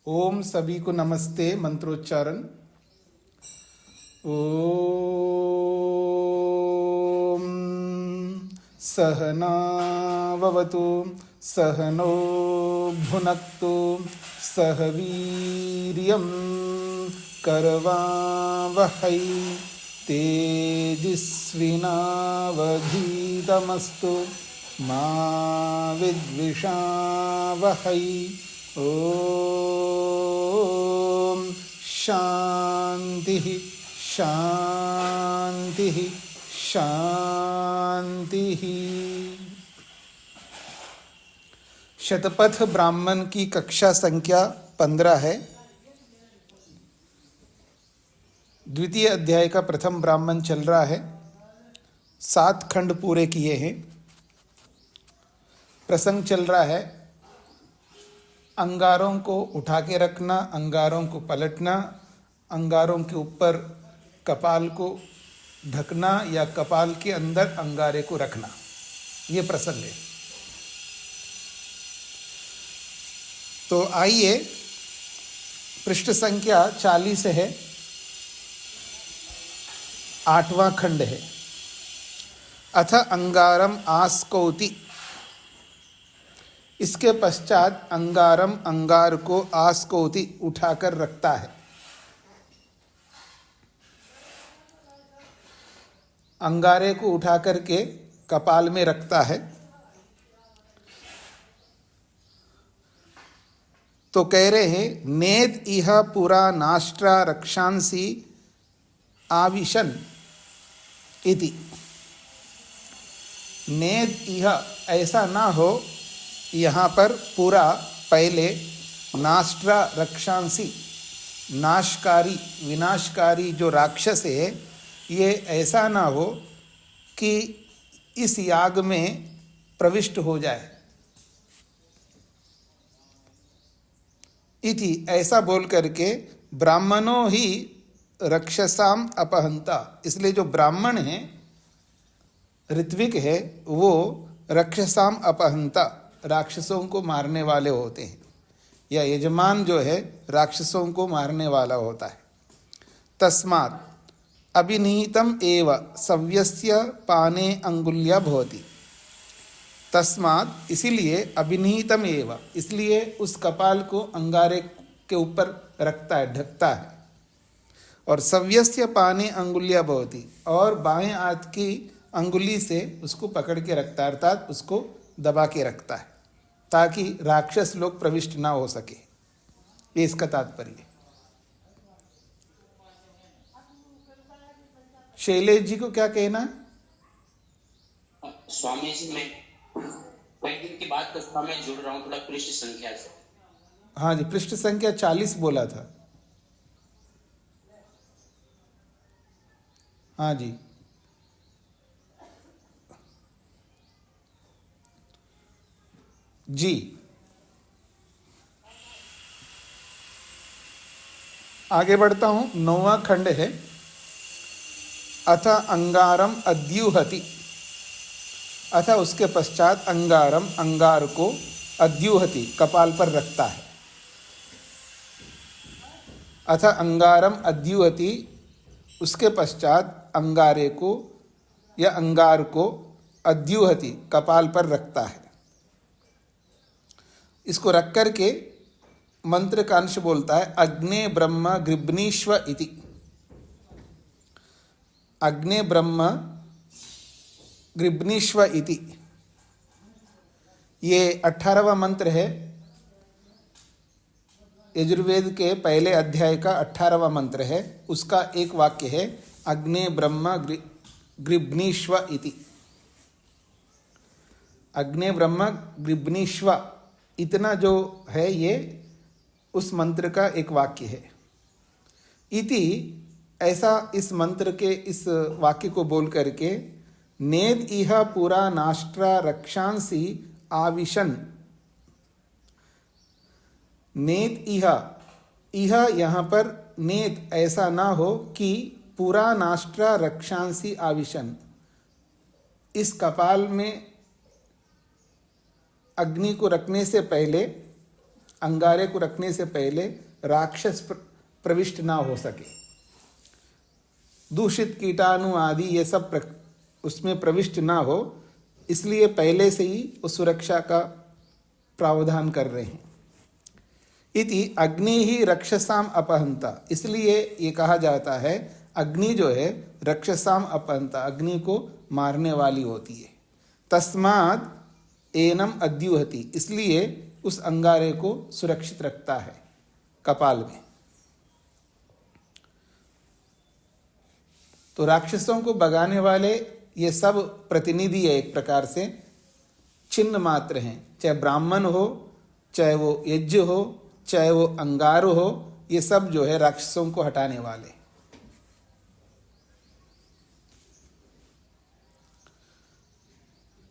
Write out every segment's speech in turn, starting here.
ओम सभी को नमस्ते। मंत्रोच्चारण। ओम सहना भवतु सहनो भुनक्तु सह वीर्यं करवावहै तेजस्विनावधीतमस्तु मा विद्विषावहै। ओम शांति शांति शांति। शतपथ ब्राह्मण की कक्षा संख्या 15 है। द्वितीय अध्याय का प्रथम ब्राह्मण चल रहा है। 7 खंड पूरे किए हैं। प्रसंग चल रहा है अंगारों को उठा के रखना, अंगारों को पलटना, अंगारों के ऊपर कपाल को ढकना या कपाल के अंदर अंगारे को रखना। ये प्रसंग है। तो आइए, पृष्ठ संख्या 40 है, 8वां खंड है। अथ अंगारम आस्कौति। इसके पश्चात अंगारम अंगार को आस्कौति उठाकर रखता है। अंगारे को उठा करके कपाल में रखता है। तो कह रहे हैं नेद इह पुरा नाष्ट्रा रक्षांसी आविशन इति। नेद इह, ऐसा ना हो यहाँ पर पूरा पहले नाष्ट्रा रक्षांसी, नाशकारी विनाशकारी जो राक्षस है, ये ऐसा ना हो कि इस याग में प्रविष्ट हो जाए। इति, ऐसा बोल करके ब्राह्मणों ही रक्षसाम अपहंता। इसलिए जो ब्राह्मण है, ऋत्विक है, वो रक्षसाम अपहंता, राक्षसों को मारने वाले होते हैं, या यजमान जो है राक्षसों को मारने वाला होता है। तस्मात् अभिनीतम एव सव्यस्य पाने अंगुल्या भवति। तस्मात्, इसीलिए, अभिनीतम एव, इसलिए उस कपाल को अंगारे के ऊपर रखता है, ढकता है। और सव्यस्य पाने अंगुल्या भवति, और बाएं हाथ की अंगुली से उसको पकड़ के रखता है, अर्थात उसको दबा के रखता है, ताकि राक्षस लोग प्रविष्ट ना हो सके। ये इसका तात्पर्य है। शैलेश जी को क्या कहना है? स्वामी जी, मैं कई दिन की बात करता, मैं जुड़ रहा हूँ थोड़ा पृष्ठ संख्या से। हाँ जी, पृष्ठ संख्या 40 बोला था। हाँ जी, जी आगे बढ़ता हूं। 9वां खंड है। अथ अंगारम अद्युहति। अथ, उसके पश्चात अंगारम, अंगार को अद्युहति, कपाल पर रखता है। अथ अंगारम अद्युहति, उसके पश्चात अंगारे को या अंगार को अद्युहति, कपाल पर रखता है। इसको रख करके मंत्र का अंश बोलता है अग्ने ब्रह्म गृभनीश्व इति। अग्ने ब्रह्म गृभनीश्व इति, ये 18वां मंत्र है। यजुर्वेद के पहले अध्याय का 18वां मंत्र है। उसका एक वाक्य है अग्ने ब्रह्म गृभनीश्व इति। अग्ने ब्रह्म गृभनीश्व, इतना जो है ये उस मंत्र का एक वाक्य है। इति, ऐसा इस मंत्र के इस वाक्य को बोल करके नेद इह पुरा नाष्ट्रा रक्षांसी आविशन। नेद इह, इह यहाँ पर नेद, ऐसा ना हो कि पुरा नाष्ट्रा रक्षांसी आविशन, इस कपाल में अग्नि को रखने से पहले अंगारे को रखने से पहले राक्षस प्रविष्ट ना हो सके। दूषित कीटाणु आदि ये सब उसमें प्रविष्ट ना हो, इसलिए पहले से ही उस सुरक्षा का प्रावधान कर रहे हैं। इति अग्नि ही रक्षसाम अपहंता, इसलिए ये कहा जाता है अग्नि जो है रक्षसाम अपहंता, अग्नि को मारने वाली होती है। तस्मात् एनम अद्युहति, इसलिए उस अंगारे को सुरक्षित रखता है कपाल में। तो राक्षसों को भगाने वाले ये सब प्रतिनिधि है, एक प्रकार से चिन्ह मात्र हैं, चाहे ब्राह्मण हो, चाहे वो यज्ञ हो, चाहे वो अंगार हो, ये सब जो है राक्षसों को हटाने वाले।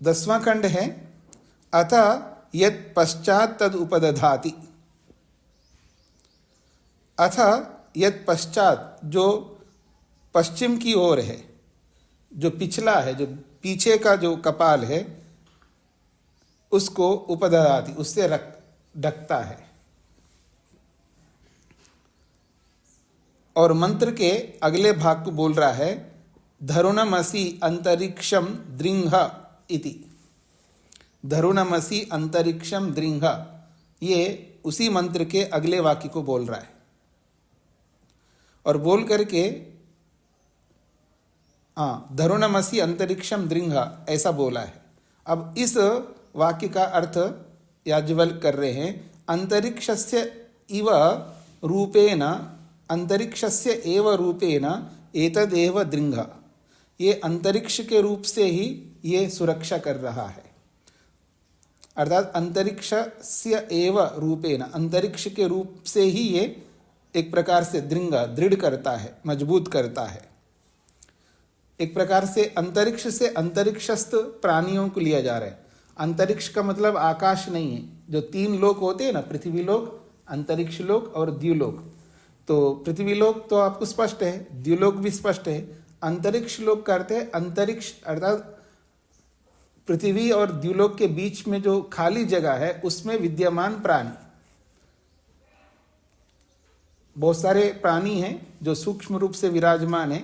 दसवां खंड है अथ यत् पश्चात तद उपदधाति। अथ यत् पश्चात, जो पश्चिम की ओर है, जो पिछला है, जो पीछे का जो कपाल है, उसको उपदधाति, उससे ढकता है। और मंत्र के अगले भाग को बोल रहा है धरुणमसि अंतरिक्षम दृंह इति। धरुणमसि अंतरिक्षम दृंह, ये उसी मंत्र के अगले वाक्य को बोल रहा है। और बोल करके धरुणमसि अंतरिक्षम दृंह ऐसा बोला है। अब इस वाक्य का अर्थ याज्ञवल्क्य कर रहे हैं, अंतरिक्षस्य इव रूपेण, अंतरिक्षस्य एव रूपेण एतदेव दृंह, ये अंतरिक्ष के रूप से ही ये सुरक्षा कर रहा है। अर्थात अंतरिक्षस्य एव रूपेण, अंतरिक्ष के रूप से ही ये एक प्रकार से दृंग, दृढ़ करता है, मजबूत करता है। एक प्रकार से अंतरिक्ष से अंतरिक्षस्थ प्राणियों को लिया जा रहा है। अंतरिक्ष का मतलब आकाश नहीं है, जो तीन लोक होते हैं ना, पृथ्वी लोक, अंतरिक्ष लोक और द्युलोक। तो पृथ्वी लोक तो आपको स्पष्ट है, द्युलोक भी स्पष्ट है। अंतरिक्ष लोक करते हैं, अंतरिक्ष अर्थात पृथ्वी और द्युलोक के बीच में जो खाली जगह है उसमें विद्यमान प्राणी। बहुत सारे प्राणी हैं जो सूक्ष्म रूप से विराजमान है,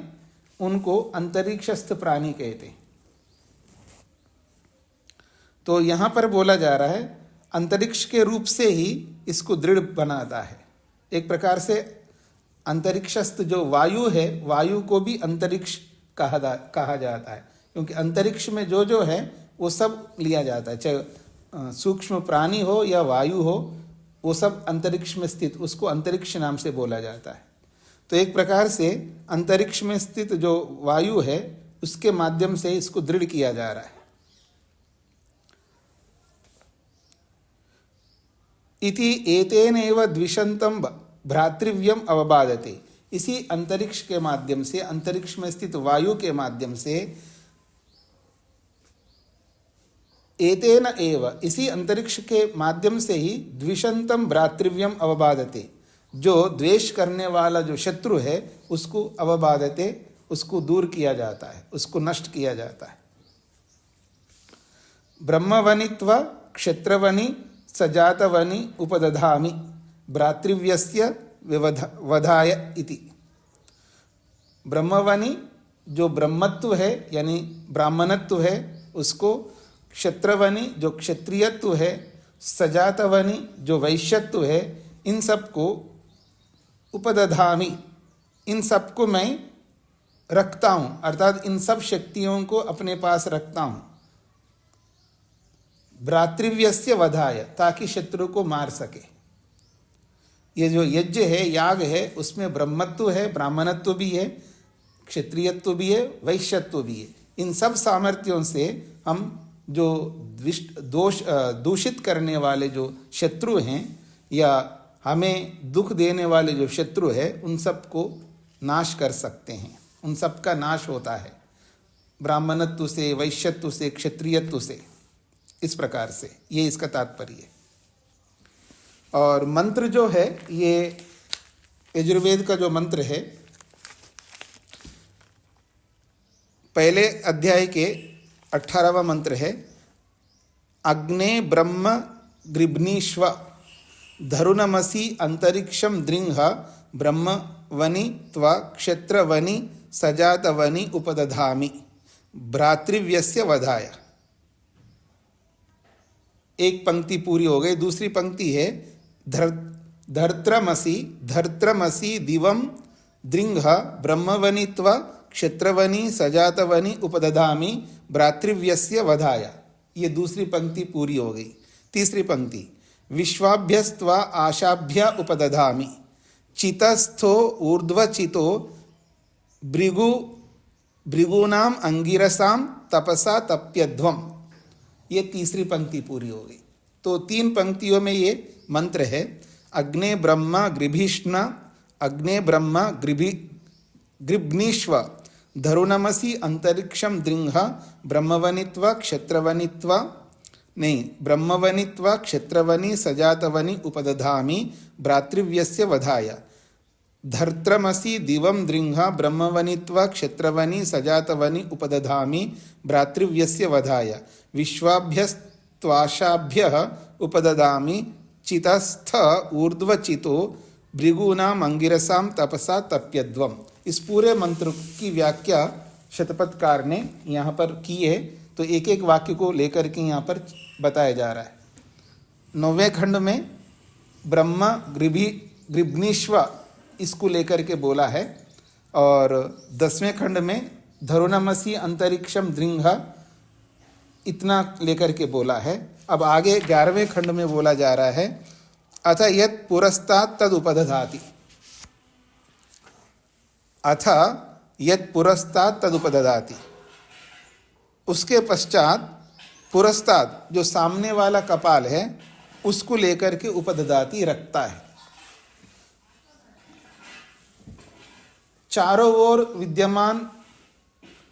उनको अंतरिक्षस्थ प्राणी कहते हैं। तो यहां पर बोला जा रहा है अंतरिक्ष के रूप से ही इसको दृढ़ बनाता है। एक प्रकार से अंतरिक्षस्थ जो वायु है, वायु को भी अंतरिक्ष कहा जाता है, क्योंकि अंतरिक्ष में जो जो है वो सब लिया जाता है, चाहे सूक्ष्म प्राणी हो या वायु हो, वो सब अंतरिक्ष में स्थित, उसको अंतरिक्ष नाम से बोला जाता है। तो एक प्रकार से अंतरिक्ष में स्थित जो वायु है उसके माध्यम से इसको दृढ़ किया जा रहा है। इति एतेन एव द्विषंतम भ्रातृव्यम अवबाधते, इसी अंतरिक्ष के माध्यम से, अंतरिक्ष में स्थित वायु के माध्यम से, एतेन एव, इसी अंतरिक्ष के माध्यम से ही द्विषंतम भ्रातृव्यम अवबाधते, जो द्वेष करने वाला जो शत्रु है उसको अवबाधते, उसको दूर किया जाता है, उसको नष्ट किया जाता है। ब्रह्मवनित्व क्षेत्रवनि सजातवनि उपदधामि भ्रातृव्यस्य वधाय इति। ब्रह्मवनि जो ब्रह्मत्व है यानी ब्राह्मणत्व है उसको, क्षत्रवनि जो क्षत्रियत्व है, सजातवनि जो वैश्यत्व है, इन सबको उपदधामि, इन सबको मैं रखता हूँ, अर्थात इन सब शक्तियों को अपने पास रखता हूँ। भ्रातृव्यस्य वधाय, ताकि शत्रु को मार सके। ये जो यज्ञ है, याग है, उसमें ब्रह्मत्व है, ब्राह्मणत्व भी है, क्षत्रियत्व भी है, वैश्यत्व भी है। इन सब सामर्थ्यों से हम जो दूषित करने वाले जो शत्रु हैं या हमें दुख देने वाले जो शत्रु है, उन सबको नाश कर सकते हैं, उन सब का नाश होता है ब्राह्मणत्व से, वैश्यत्व से, क्षत्रियत्व से। इस प्रकार से ये इसका तात्पर्य है। और मंत्र जो है, ये यजुर्वेद का जो मंत्र है, पहले अध्याय के 18वां मंत्र है, अग्ने ब्रह्म गृभनीष्व धरुनमसि अंतरिक्षम दृंह ब्रह्मवनि त्वा क्षेत्रवनि सजातवनि उपदधामि भ्रातृव्यस्य वधाय। एक पंक्ति पूरी हो गई। दूसरी पंक्ति है धर्त्रमसि दिवम दृंह ब्रह्मवनि त्वा क्षेत्रवनि सजातवनि उपदधामि भ्रातृव्यस्य वधाय। ये दूसरी पंक्ति पूरी हो गई। तीसरी पंक्ति विश्वाभ्यस्त्वा आशाभ्य उपदधामि चितस्थो ऊर्ध्वचितो भृगूनाम अंगिरसाम तपसा तप्यध्वम। ये तीसरी पंक्ति पूरी हो गई। तो 3 पंक्तियों में ये मंत्र है। अग्ने ब्रह्म गृभीष्ण अग्ने ब्रह्म गृभ्नीष्व धरुनमसि अंतरिक्षम दृंह ब्रह्मवनित्वा क्षेत्रवनित्वा नहीं ब्रह्मवनित्वा क्षेत्रवनि सजातवनि उपदधामि भ्रातृव्यस्य वधाय। धर्त्रमसि दिवम दृंह ब्रह्मवनित्वा क्षेत्रवनि सजातवनि उपदधामि भ्रातृव्यस्य वधाय। विश्वाभ्यस्त्वाशाभ्यः उपददामि चितस्थ ऊर्ध्वचितो भृगूनाम अंगिरसाम तपसा तप्यध्वम। इस पूरे मंत्र की व्याख्या शतपथकार ने यहाँ पर की है। तो एक एक वाक्य को लेकर के यहाँ पर बताया जा रहा है। 9वें खंड में ब्रह्म गृभ्नीष्व इसको लेकर के बोला है, और 10वें खंड में धरुनमसि अंतरिक्षम दृंह इतना लेकर के बोला है। अब आगे 11वें खंड में बोला जा रहा है अथ यत् पुरस्तात् तद उपदधाति। अथ यत् पुरस्तात् तद उपदधाति, उसके पश्चात पुरस्तात् जो सामने वाला कपाल है उसको लेकर के उपदधाति रखता है। चारों ओर विद्यमान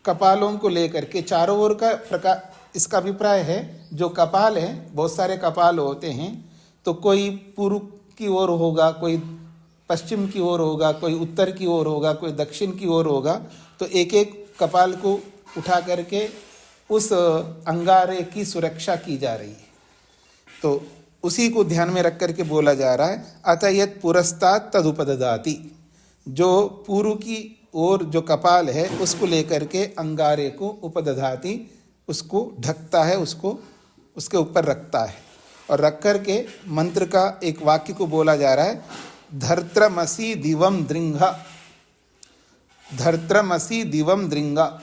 कपालों को लेकर के चारों ओर का प्रकार, इसका अभिप्राय है जो कपाल है, बहुत सारे कपाल होते हैं, तो कोई पूर्व की ओर होगा, कोई पश्चिम की ओर होगा, कोई उत्तर की ओर होगा, कोई दक्षिण की ओर होगा। तो एक एक कपाल को उठा करके उस अंगारे की सुरक्षा की जा रही है। तो उसी को ध्यान में रख करके बोला जा रहा है अतः यत् पुरस्तात् तदुपदधाति। जो पूर्व की ओर जो कपाल है उसको लेकर के अंगारे को उपदधाति, उसको ढकता है, उसको उसके ऊपर रखता है। और रख करके मंत्र का एक वाक्य को बोला जा रहा है धर्त्रमसि दिवम दृंग। धर्त्रमसि दिवम दृंगा,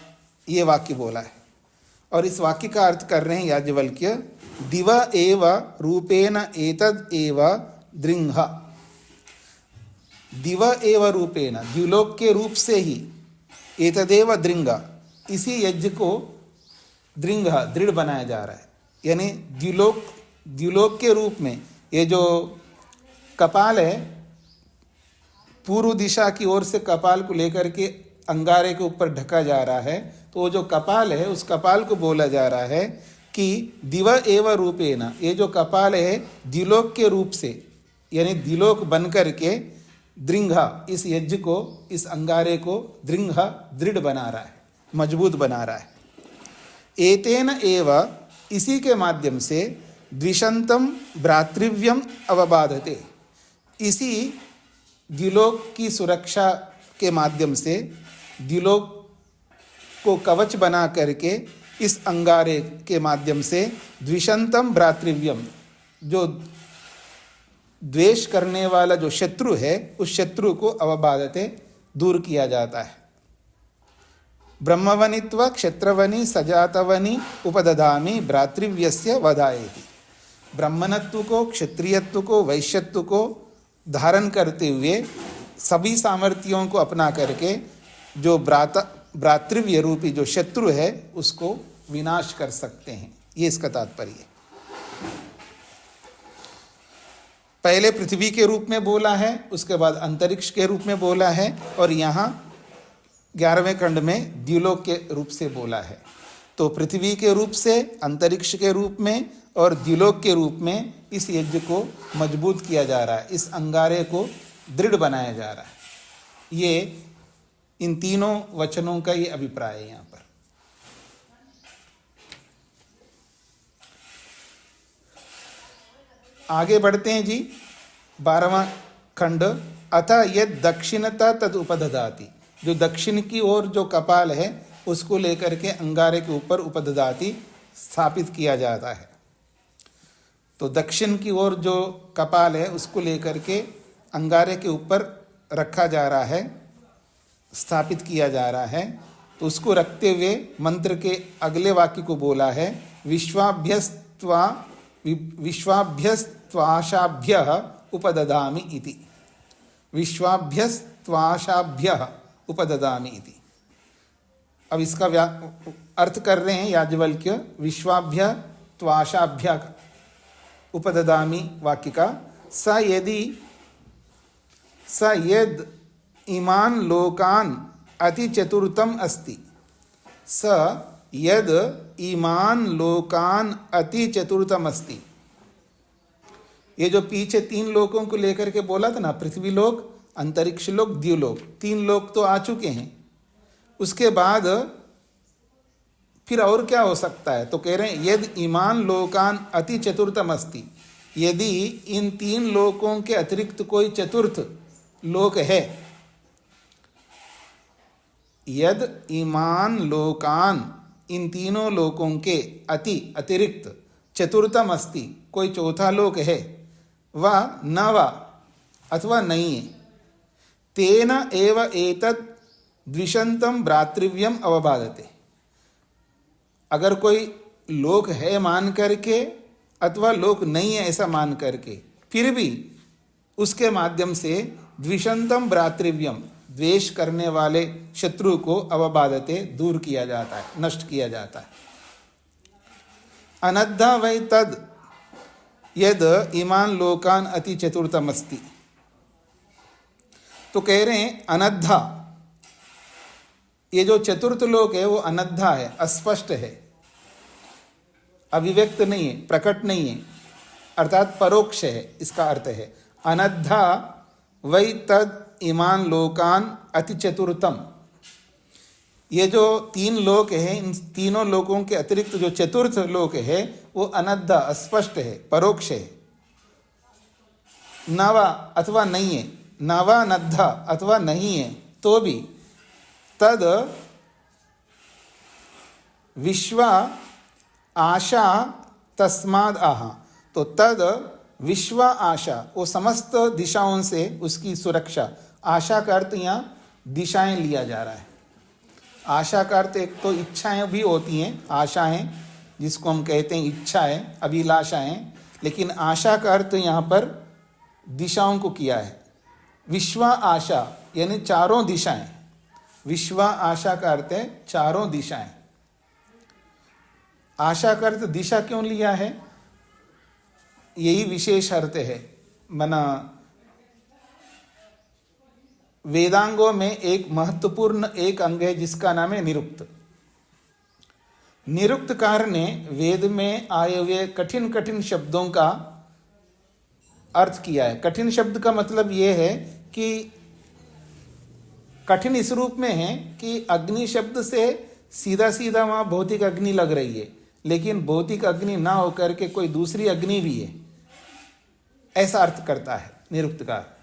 ये वाक्य बोला है। और इस वाक्य का अर्थ कर रहे हैं याज्ञवल्क्य, दिव एव रूपेण एतद एव दृंग। दिव एव रूपेण, द्युलोक के रूप से ही, एतदेव दृंग, इसी यज्ञ को दृंग दृढ़ बनाया जा रहा है। यानी द्युलोक के रूप में ये जो कपाल है, पूर्व दिशा की ओर से कपाल को लेकर के अंगारे के ऊपर ढका जा रहा है। तो वो जो कपाल है उस कपाल को बोला जा रहा है कि दिव एव रूपेण, ये जो कपाल है द्युलोक के रूप से, यानी द्युलोक बन करके दृंग, इस यज्ञ को, इस अंगारे को दृंग दृढ़ बना रहा है, मजबूत बना रहा है। एतेन एव, इसी के माध्यम से द्विषंतम भ्रातृव्यम अवबाधते, इसी द्युलोक की सुरक्षा के माध्यम से द्युलोक को कवच बना करके इस अंगारे के माध्यम से द्विषंतम भ्रातृव्यम, जो द्वेष करने वाला जो शत्रु है उस शत्रु को अवबाधते, दूर किया जाता है। ब्रह्मवनित्वा क्षेत्रवनि सजातवनि उपदधामि भ्रातृव्यस्य वधायेति। ब्राह्मणत्व को, क्षत्रियत्व को, वैश्यत्व को धारण करते हुए सभी सामर्थ्यों को अपना करके जो भ्रातृव्य रूपी जो शत्रु है उसको विनाश कर सकते हैं। ये इसका तात्पर्य है। पहले पृथ्वी के रूप में बोला है, उसके बाद अंतरिक्ष के रूप में बोला है, और यहाँ 11वें खंड में द्युलोक के रूप से बोला है। तो पृथ्वी के रूप से, अंतरिक्ष के रूप में और द्युलोक के रूप में इस यज्ञ को मजबूत किया जा रहा है, इस अंगारे को दृढ़ बनाया जा रहा है। ये इन तीनों वचनों का ये अभिप्राय है। यहाँ पर आगे बढ़ते हैं जी। 12वां खंड, अथ यद दक्षिणता तद उपददाति, जो दक्षिण की ओर जो कपाल है उसको लेकर के अंगारे के ऊपर उपददाति स्थापित किया जाता है। तो दक्षिण की ओर जो कपाल है उसको लेकर के अंगारे के ऊपर रखा जा रहा है, स्थापित किया जा रहा है। तो उसको रखते हुए मंत्र के अगले वाक्य को बोला है, विश्वाभ्यस्त्वाशाभ्यः उपददामि इति। विश्वाभ्यस्त्वाशाभ्यः उपददामि इति। अब इसका अर्थ कर रहे हैं याज्ञवल्क्य, विश्वाभ्य त्वाशाभ्य उपददामि वाक्य का। स यद इमान लोकान अति चतुर्थम अस्ति, स यद इमान लोकान अति चतुर्थम अस्ति। ये जो पीछे 3 लोकों को लेकर के बोला था ना, पृथ्वी लोक, अंतरिक्ष लोक, द्युलोक, 3 लोक तो आ चुके हैं। उसके बाद फिर और क्या हो सकता है? तो कह रहे हैं यद इमान लोकान अति चतुर्थम अस्ति, यदि इन 3 लोकों के अतिरिक्त कोई चतुर्थ लोक है, यद इमान लोकान, इन तीनों लोकों के अतिरिक्त चतुर्थम अस्ति, कोई चौथा लोक है, वह न वा अथवा नहीं है, तेन एव एतद् द्विषंतम भ्रातृव्यम अवबाधते। अगर कोई लोक है मान करके अथवा लोक नहीं है ऐसा मान करके, फिर भी उसके माध्यम से द्विषंतम भ्रातृव्यम, द्वेष करने वाले शत्रु को अवबाधते, दूर किया जाता है, नष्ट किया जाता है। अनद्धा वै तद यद इमान लोकान अति चतुर्थम अस्ति। तो कह रहे हैं अनद्धा, ये जो चतुर्थ लोक है वो अनद्धा है, अस्पष्ट है, अभिव्यक्त नहीं है, प्रकट नहीं है, अर्थात परोक्ष है। इसका अर्थ है अनद्धा वै तद इमान लोकान अति चतुर्थम। ये जो 3 लोक है, इन तीनों लोकों के अतिरिक्त जो चतुर्थ लोक है वो अनद्धा, अस्पष्ट है, परोक्ष है। नवा अथवा नहीं है, नवा नद्धा अथवा नहीं है तो भी तद विश्व आशा तस्माद आहा। तो तद विश्व आशा, वो समस्त दिशाओं से उसकी सुरक्षा। आशा का अर्थ यहाँ दिशाएं लिया जा रहा है। आशा का अर्थ एक तो इच्छाएं भी होती हैं, आशाएं जिसको हम कहते हैं इच्छाएं, अभिलाषाएं, लेकिन आशा का अर्थ यहाँ पर दिशाओं को किया है। विश्व आशा यानी चारों दिशाएं, विश्व आशा का अर्थ है चारों दिशाएं। आशा का अर्थ दिशा क्यों लिया है? यही विशेष अर्थ है। मना वेदांगों में एक महत्वपूर्ण एक अंग है जिसका नाम है निरुक्त। निरुक्तकार ने वेद में आए हुए कठिन कठिन शब्दों का अर्थ किया है। कठिन शब्द का मतलब यह है कि कठिन इस रूप में है कि अग्नि शब्द से सीधा सीधा वहां भौतिक अग्नि लग रही है, लेकिन भौतिक अग्नि ना होकर के कोई दूसरी अग्नि भी है, ऐसा अर्थ करता है निरुक्तकार।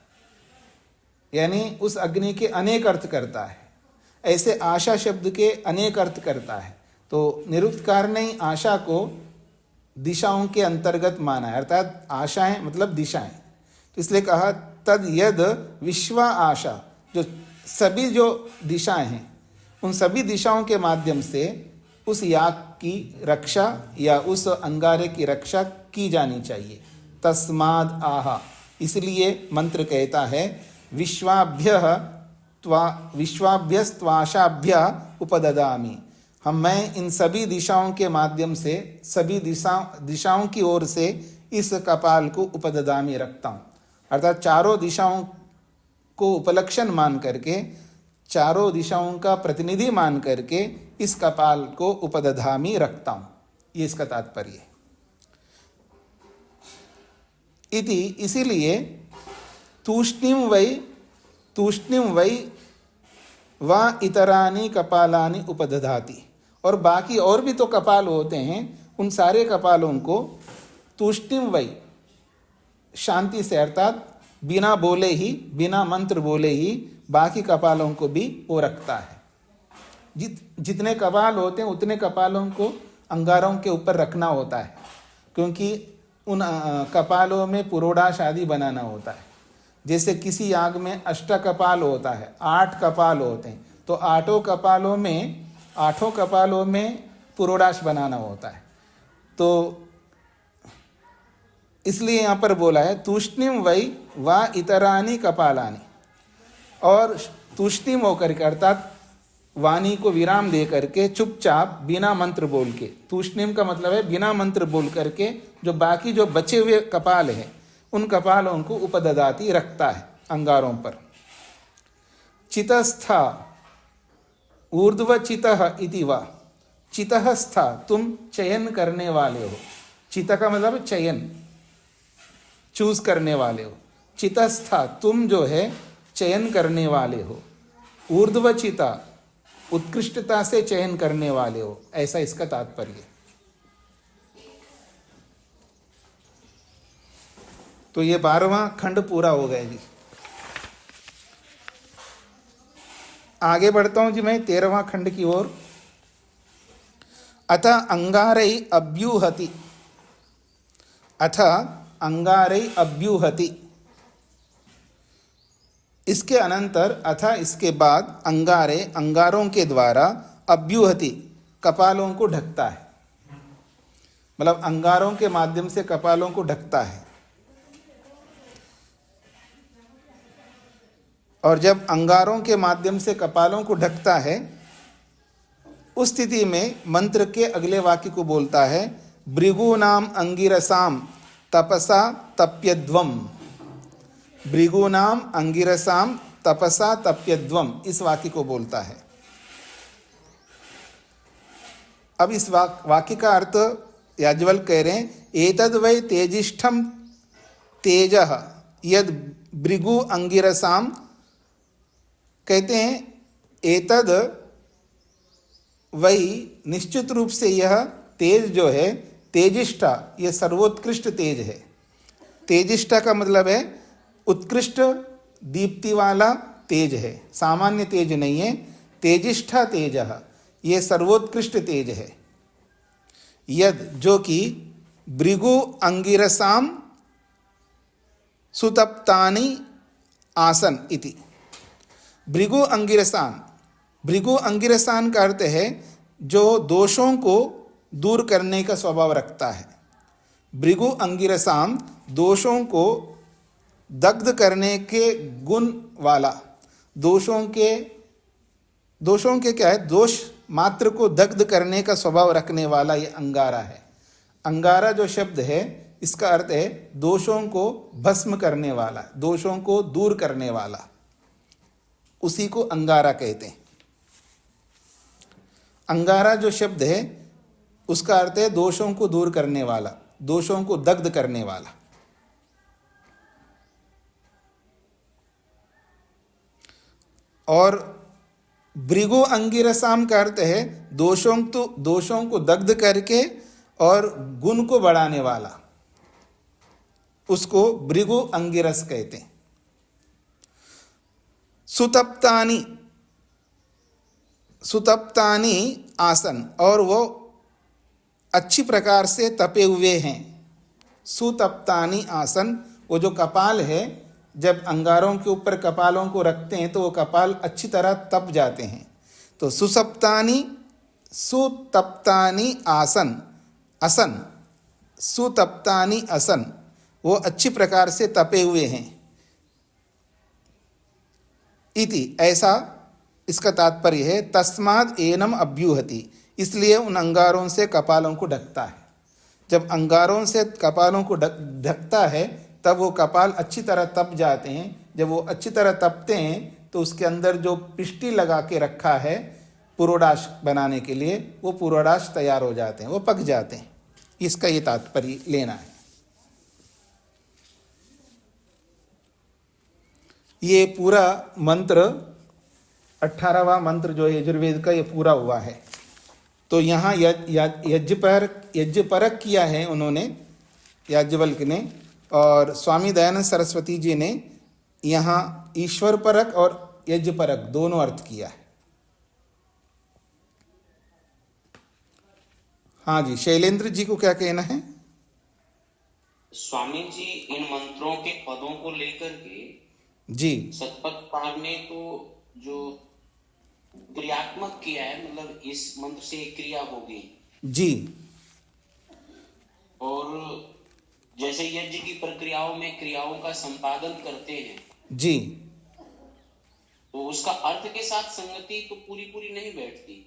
यानी उस अग्नि के अनेक अर्थ करता है। ऐसे आशा शब्द के अनेक अर्थ करता है। तो निरुक्तकार ने आशा को दिशाओं के अंतर्गत माना है, अर्थात आशाएं मतलब दिशाएं। तो इसलिए कहा तद यद विश्व आशा, जो सभी जो दिशाएं हैं उन सभी दिशाओं के माध्यम से उस याग की रक्षा या उस अंगारे की रक्षा की जानी चाहिए। तस्माद आहा, इसलिए मंत्र कहता है विश्वाभ्यस्त्वाशाभ्य उपददामि। मैं इन सभी दिशाओं के माध्यम से, सभी दिशाओं की ओर से इस कपाल को उपददामि रखता हूँ। अर्थात चारों दिशाओं को उपलक्षण मान करके, चारों दिशाओं का प्रतिनिधि मान करके इस कपाल को उपदधामि रखता हूँ। ये इसका तात्पर्य है। इति, इसीलिए तूष्णीम वै वा इतरानि कपालानि उपदधाति। और बाकी और भी तो कपाल होते हैं, उन सारे कपालों को तूष्णीम वै, शांति से अर्थात बिना बोले ही, बिना मंत्र बोले ही बाकी कपालों को भी वो रखता है। जितने कपाल होते हैं उतने कपालों को अंगारों के ऊपर रखना होता है, क्योंकि उन कपालों में पुरोडाश आदि बनाना होता है। जैसे किसी आग में 8 कपाल होता है, 8 कपाल होते हैं, तो 8 कपालों में पुरोडाश बनाना होता है। तो इसलिए यहाँ पर बोला है तूष्णिम वै वा इतरानी कपालानी, और तूष्णिम होकर के अर्थात वाणी को विराम दे करके चुपचाप बिना मंत्र बोल के, तूष्णिम का मतलब है बिना मंत्र बोल करके जो बाकी जो बचे हुए कपाल हैं उन कपालों को उपददाति रखता है अंगारों पर। चितस्था ऊर्ध्व चितः इति वा, चितः स्था तुम चयन करने वाले हो। चित का मतलब चयन, चूज करने वाले हो। चितस्था तुम जो है चयन करने वाले हो। ऊर्ध्व चिता उत्कृष्टता से चयन करने वाले हो, ऐसा इसका तात्पर्य। तो ये 12वां खंड पूरा हो गया जी। आगे बढ़ता हूं जी मैं 13वां खंड की ओर। अथ अंगारै अभ्यूहति, अथ अंगारै अभ्यूहति, इसके अनंतर अथा इसके बाद अंगारे अंगारों के द्वारा अभ्यूहति कपालों को ढकता है, मतलब अंगारों के माध्यम से कपालों को ढकता है। और जब अंगारों के माध्यम से कपालों को ढकता है उस स्थिति में मंत्र के अगले वाक्य को बोलता है भृगूनाम अंगिरसाम तपसा तप्यध्वम, भृगूनाम अंगिरसाम तपसा तप्यध्वम, इस वाक्य को बोलता है। अब इस वाक्य का अर्थ याज्ञवल्क्य कह रहे हैं एतद् वै तेजिष्ठम तेजः यद भृगु अंगिरसाम, कहते हैं एतद वही निश्चित रूप से यह तेज जो है तेजिष्ठा, यह सर्वोत्कृष्ट तेज है। तेजिष्ठा का मतलब है उत्कृष्ट दीप्ति वाला तेज है, सामान्य तेज नहीं है। तेजिष्ठा तेजः, यह सर्वोत्कृष्ट तेज है। यद जो कि भृगु अंगिरसाम सुतप्तानि आसन इति, भृगु अंगिरसान, भृगु अंगिरसान का अर्थ है जो दोषों को दूर करने का स्वभाव रखता है। भृगु अंगिरसाम दोषों को दग्ध करने के गुण वाला, दोषों के क्या है, दोष मात्र को दग्ध करने का स्वभाव रखने वाला ये अंगारा है। अंगारा जो शब्द है इसका अर्थ है दोषों को भस्म करने वाला, दोषों को दूर करने वाला, उसी को अंगारा कहते हैं। अंगारा जो शब्द है उसका अर्थ है दोषों को दूर करने वाला, दोषों को दग्ध करने वाला। और भृगु अंगिरसाम का अर्थ है दोषों को दग्ध करके और गुण को बढ़ाने वाला, उसको भृगु अंगिरस कहते हैं। सुतप्तानि आसन, और वो अच्छी प्रकार से तपे हुए हैं। सुतप्तानि आसन, वो जो कपाल है जब अंगारों के ऊपर कपालों को रखते हैं तो वो कपाल अच्छी तरह तप जाते हैं। तो सुतप्तानि आसन, असन, सुतप्तानि असन, वो अच्छी प्रकार से तपे हुए हैं। इति, ऐसा इसका तात्पर्य है। तस्माद् एनम अभ्यूहति, इसलिए उन अंगारों से कपालों को ढकता है। जब अंगारों से कपालों को ढकता है तब वो कपाल अच्छी तरह तप जाते हैं। जब वो अच्छी तरह तपते हैं तो उसके अंदर जो पिष्टि लगा के रखा है पुरोडाश बनाने के लिए, वो पुरोडाश तैयार हो जाते हैं, वो पक जाते हैं। इसका ये तात्पर्य लेना है। ये पूरा मंत्र 18वां मंत्र जो है यजुर्वेद का, ये पूरा हुआ है। तो यहाँ यज्ञपरक किया है उन्होंने, याज्ञवल्क्य ने, और स्वामी दयानंद सरस्वती जी ने यहाँ ईश्वर परक और यज्ञ परक दोनों अर्थ किया है। हाँ जी, शैलेंद्र जी को क्या कहना है? स्वामी जी, इन मंत्रों के पदों को लेकर के जी सतपथकार ने तो जो क्रियात्मक किया है, मतलब इस मंत्र से एक क्रिया होगी, जी और जैसे यज्ञ की प्रक्रियाओं में क्रियाओं का संपादन करते हैं, जी, तो उसका अर्थ के साथ संगति तो पूरी पूरी नहीं बैठती।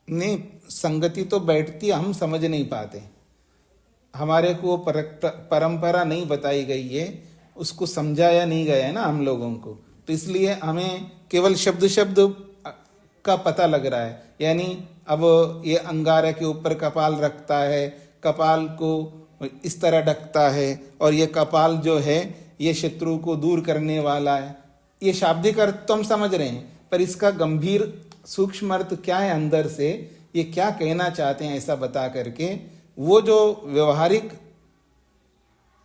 नहीं, संगति तो बैठती, हम समझ नहीं पाते। हमारे को परंपरा नहीं बताई गई है, उसको समझाया नहीं गया है ना हम लोगों को, तो इसलिए हमें केवल शब्द शब्द का पता लग रहा है। यानी अब ये अंगारा के ऊपर कपाल रखता है, कपाल को इस तरह ढकता है, और ये कपाल जो है ये शत्रु को दूर करने वाला है। ये शाब्दिक अर्थ तो हम समझ रहे हैं, पर इसका गंभीर सूक्ष्म अर्थ क्या है अंदर से, ये क्या कहना चाहते हैं ऐसा बता करके, वो जो व्यवहारिक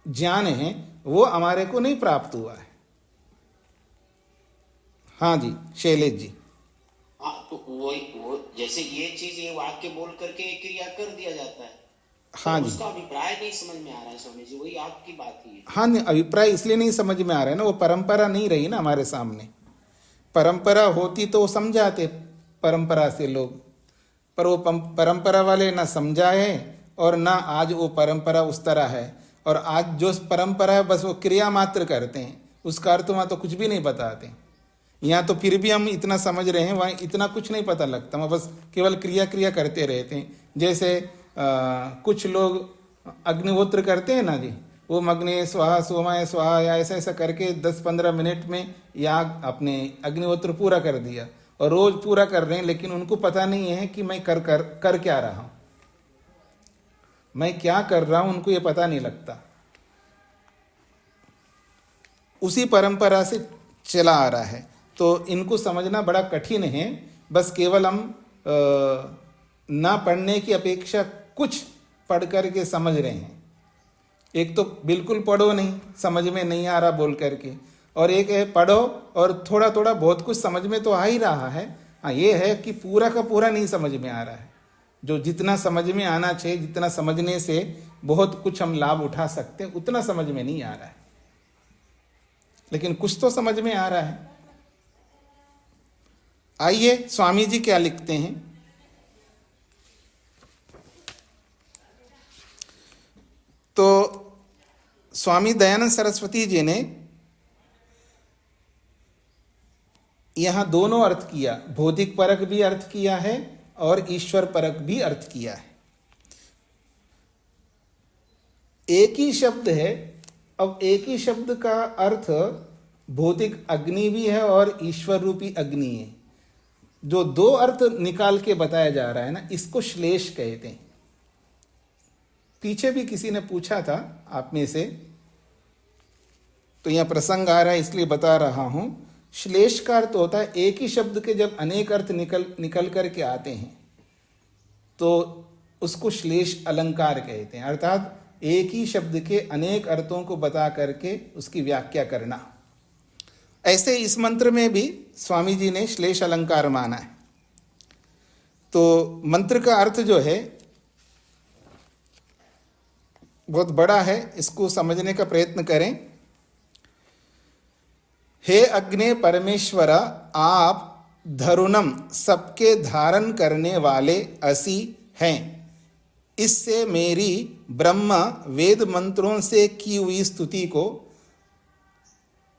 ज्ञान है वो हमारे को नहीं प्राप्त हुआ है। हाँ जी शैलेश जी। हाँ, तो वो जैसे ये चीज, ये वाक्य बोल करके एक क्रिया कर दिया जाता है। हाँ तो जी, उसका अभिप्राय नहीं समझ में आ रहा है स्वामी जी, वही आपकी बात ही है। हाँ नहीं, अभिप्राय इसलिए नहीं समझ में आ रहा है ना, वो परंपरा नहीं रही ना हमारे सामने। परंपरा होती तो वो समझाते परंपरा से लोग, पर वो परंपरा वाले ना समझाए, और ना आज वो परंपरा उस तरह है। और आज जो परंपरा है बस वो क्रिया मात्र करते हैं, उसका अर्थ वहाँ तो कुछ भी नहीं बताते। यहाँ तो फिर भी हम इतना समझ रहे हैं, वहाँ इतना कुछ नहीं पता लगता, वहाँ बस केवल क्रिया क्रिया करते रहते हैं। जैसे कुछ लोग अग्निहोत्र करते हैं ना जी, वो अग्नि स्वाहा सोमाय स्वाहा या ऐसा ऐसा करके 10-15 मिनट में याग अपने अग्निहोत्र पूरा कर दिया, और रोज पूरा कर रहे हैं, लेकिन उनको पता नहीं है कि मैं कर क्या रहा हूँ, मैं क्या कर रहा हूँ, उनको ये पता नहीं लगता। उसी परंपरा से चला आ रहा है, तो इनको समझना बड़ा कठिन है। बस केवल हम ना पढ़ने की अपेक्षा कुछ पढ़ करके समझ रहे हैं। एक तो बिल्कुल पढ़ो नहीं, समझ में नहीं आ रहा बोल करके, और एक है पढ़ो और थोड़ा थोड़ा बहुत कुछ समझ में तो आ ही रहा है। हाँ, ये है कि पूरा का पूरा नहीं समझ में आ रहा है। जो जितना समझ में आना चाहिए, जितना समझने से बहुत कुछ हम लाभ उठा सकते हैं, उतना समझ में नहीं आ रहा है, लेकिन कुछ तो समझ में आ रहा है। आइए स्वामी जी क्या लिखते हैं। तो स्वामी दयानंद सरस्वती जी ने यहां दोनों अर्थ किया, भौतिक परक भी अर्थ किया है और ईश्वर परक भी अर्थ किया है। एक ही शब्द है, अब एक ही शब्द का अर्थ भौतिक अग्नि भी है और ईश्वर रूपी अग्नि है। जो दो अर्थ निकाल के बताया जा रहा है ना, इसको श्लेष कहते हैं। पीछे भी किसी ने पूछा था आप में से, तो यह प्रसंग आ रहा है इसलिए बता रहा हूं। श्लेष का अर्थ होता है एक ही शब्द के जब अनेक अर्थ निकल करके आते हैं तो उसको श्लेष अलंकार कहते हैं, अर्थात एक ही शब्द के अनेक अर्थों को बता करके उसकी व्याख्या करना। ऐसे इस मंत्र में भी स्वामी जी ने श्लेष अलंकार माना है। तो मंत्र का अर्थ जो है बहुत बड़ा है, इसको समझने का प्रयत्न करें। हे अग्ने परमेश्वर, आप धरुणम सबके धारण करने वाले असी हैं। इससे मेरी ब्रह्म वेद मंत्रों से की हुई स्तुति को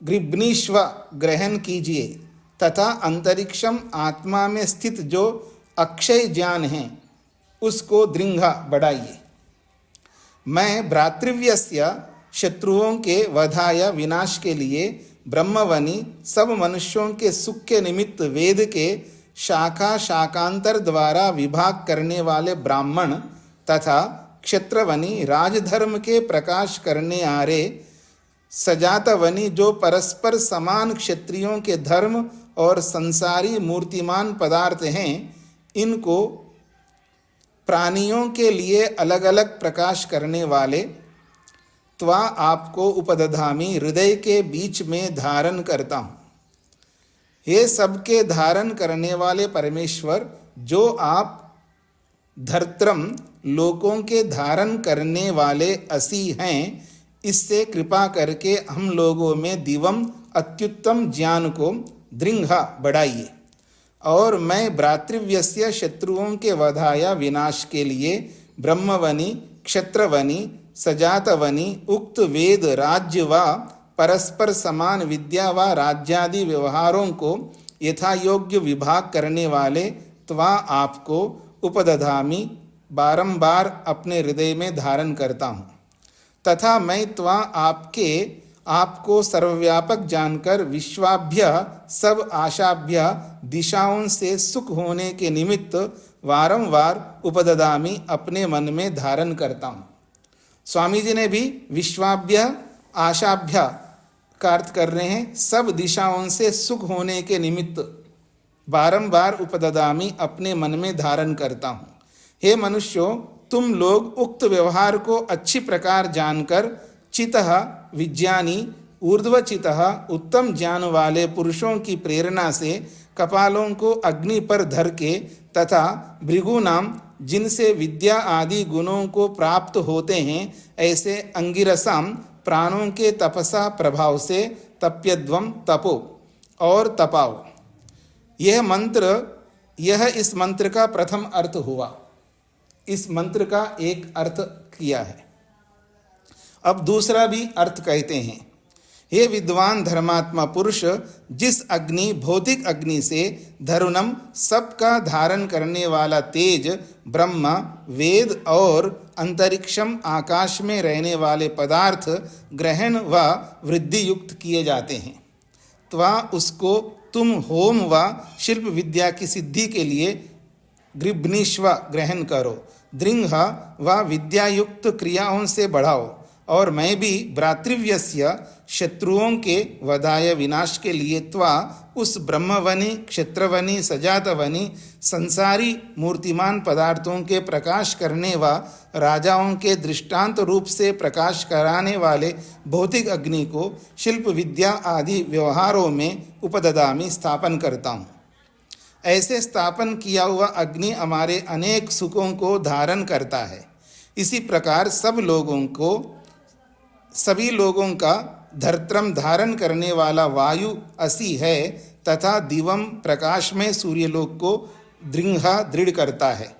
गृभनीश्व ग्रहण कीजिए तथा अंतरिक्षम आत्मा में स्थित जो अक्षय ज्ञान है उसको दृढ़ बढ़ाइए। मैं भ्रातृव्यस्य शत्रुओं के वधाय विनाश के लिए ब्रह्मवनि सब मनुष्यों के सुख के निमित्त वेद के शाखा शाकांतर द्वारा विभाग करने वाले ब्राह्मण तथा क्षत्रवनि राजधर्म के प्रकाश करने आ रहे सजातवनि जो परस्पर समान क्षत्रियों के धर्म और संसारी मूर्तिमान पदार्थ हैं, इनको प्राणियों के लिए अलग अलग प्रकाश करने वाले त्वा आपको उपदधामी, हृदय के बीच में धारण करता हूँ। हे सबके धारण करने वाले परमेश्वर, जो आप धर्त्रम लोकों के धारण करने वाले असी हैं, इससे कृपा करके हम लोगों में दिवम अत्युत्तम ज्ञान को दृढ़ बढ़ाइए, और मैं भ्रातृव्यस्य शत्रुओं के वधाया विनाश के लिए ब्रह्मवनि, क्षत्रवनि, सजातवनि, उक्त वेद, राज्य व परस्पर समान विद्या व राज्यादि व्यवहारों को यथा योग्य विभाग करने वाले त्वा आपको उपदधामी, बारंबार अपने हृदय में धारण करता हूँ। तथा मैं त्वा आपको सर्वव्यापक जानकर विश्वाभ्य सब आशाभ्य दिशाओं से सुख होने के निमित्त वारंवार उपदधामी, अपने मन में धारण करता हूँ। स्वामी जी ने भी विश्वाभ्य आशाभ्य का अर्थ कर रहे हैं, सब दिशाओं से सुख होने के निमित्त बारंबार उपदधामी, अपने मन में धारण करता हूँ। हे मनुष्यों, तुम लोग उक्त व्यवहार को अच्छी प्रकार जानकर चितः विज्ञानी, ऊर्ध्वचितः उत्तम ज्ञान वाले पुरुषों की प्रेरणा से कपालों को अग्नि पर धर के तथा भृगुनाम, जिनसे विद्या आदि गुणों को प्राप्त होते हैं, ऐसे अंगिरसाम प्राणों के तपसा प्रभाव से तप्यध्वम, तपो और तपाओ। यह इस मंत्र का प्रथम अर्थ हुआ। इस मंत्र का एक अर्थ किया है। अब दूसरा भी अर्थ कहते हैं। हे विद्वान धर्मात्मा पुरुष, जिस अग्नि, भौतिक अग्नि से धरुणम, सबका धारण करने वाला तेज, ब्रह्म, वेद और अंतरिक्षम, आकाश में रहने वाले पदार्थ ग्रहण व वृद्धि युक्त किए जाते हैं, त्वा उसको तुम होम व शिल्प विद्या की सिद्धि के लिए गृभनीश्व ग्रहण करो, दृढ़ व विद्यायुक्त क्रियाओं से बढ़ाओ, और मैं भी भ्रातृव्यस्य शत्रुओं के वधाय विनाश के लिए त्वा उस ब्रह्मवनि, क्षत्रवनि, सजातवनि, संसारी मूर्तिमान पदार्थों के प्रकाश करने व राजाओं के दृष्टांत रूप से प्रकाश कराने वाले भौतिक अग्नि को शिल्प विद्या आदि व्यवहारों में उपदधामी, स्थापन करता हूँ। ऐसे स्थापन किया हुआ अग्नि हमारे अनेक सुखों को धारण करता है। इसी प्रकार सभी लोगों का धर्त्रम धारण करने वाला वायु असी है, तथा दिवम प्रकाश में सूर्यलोक को दृढ़ करता है।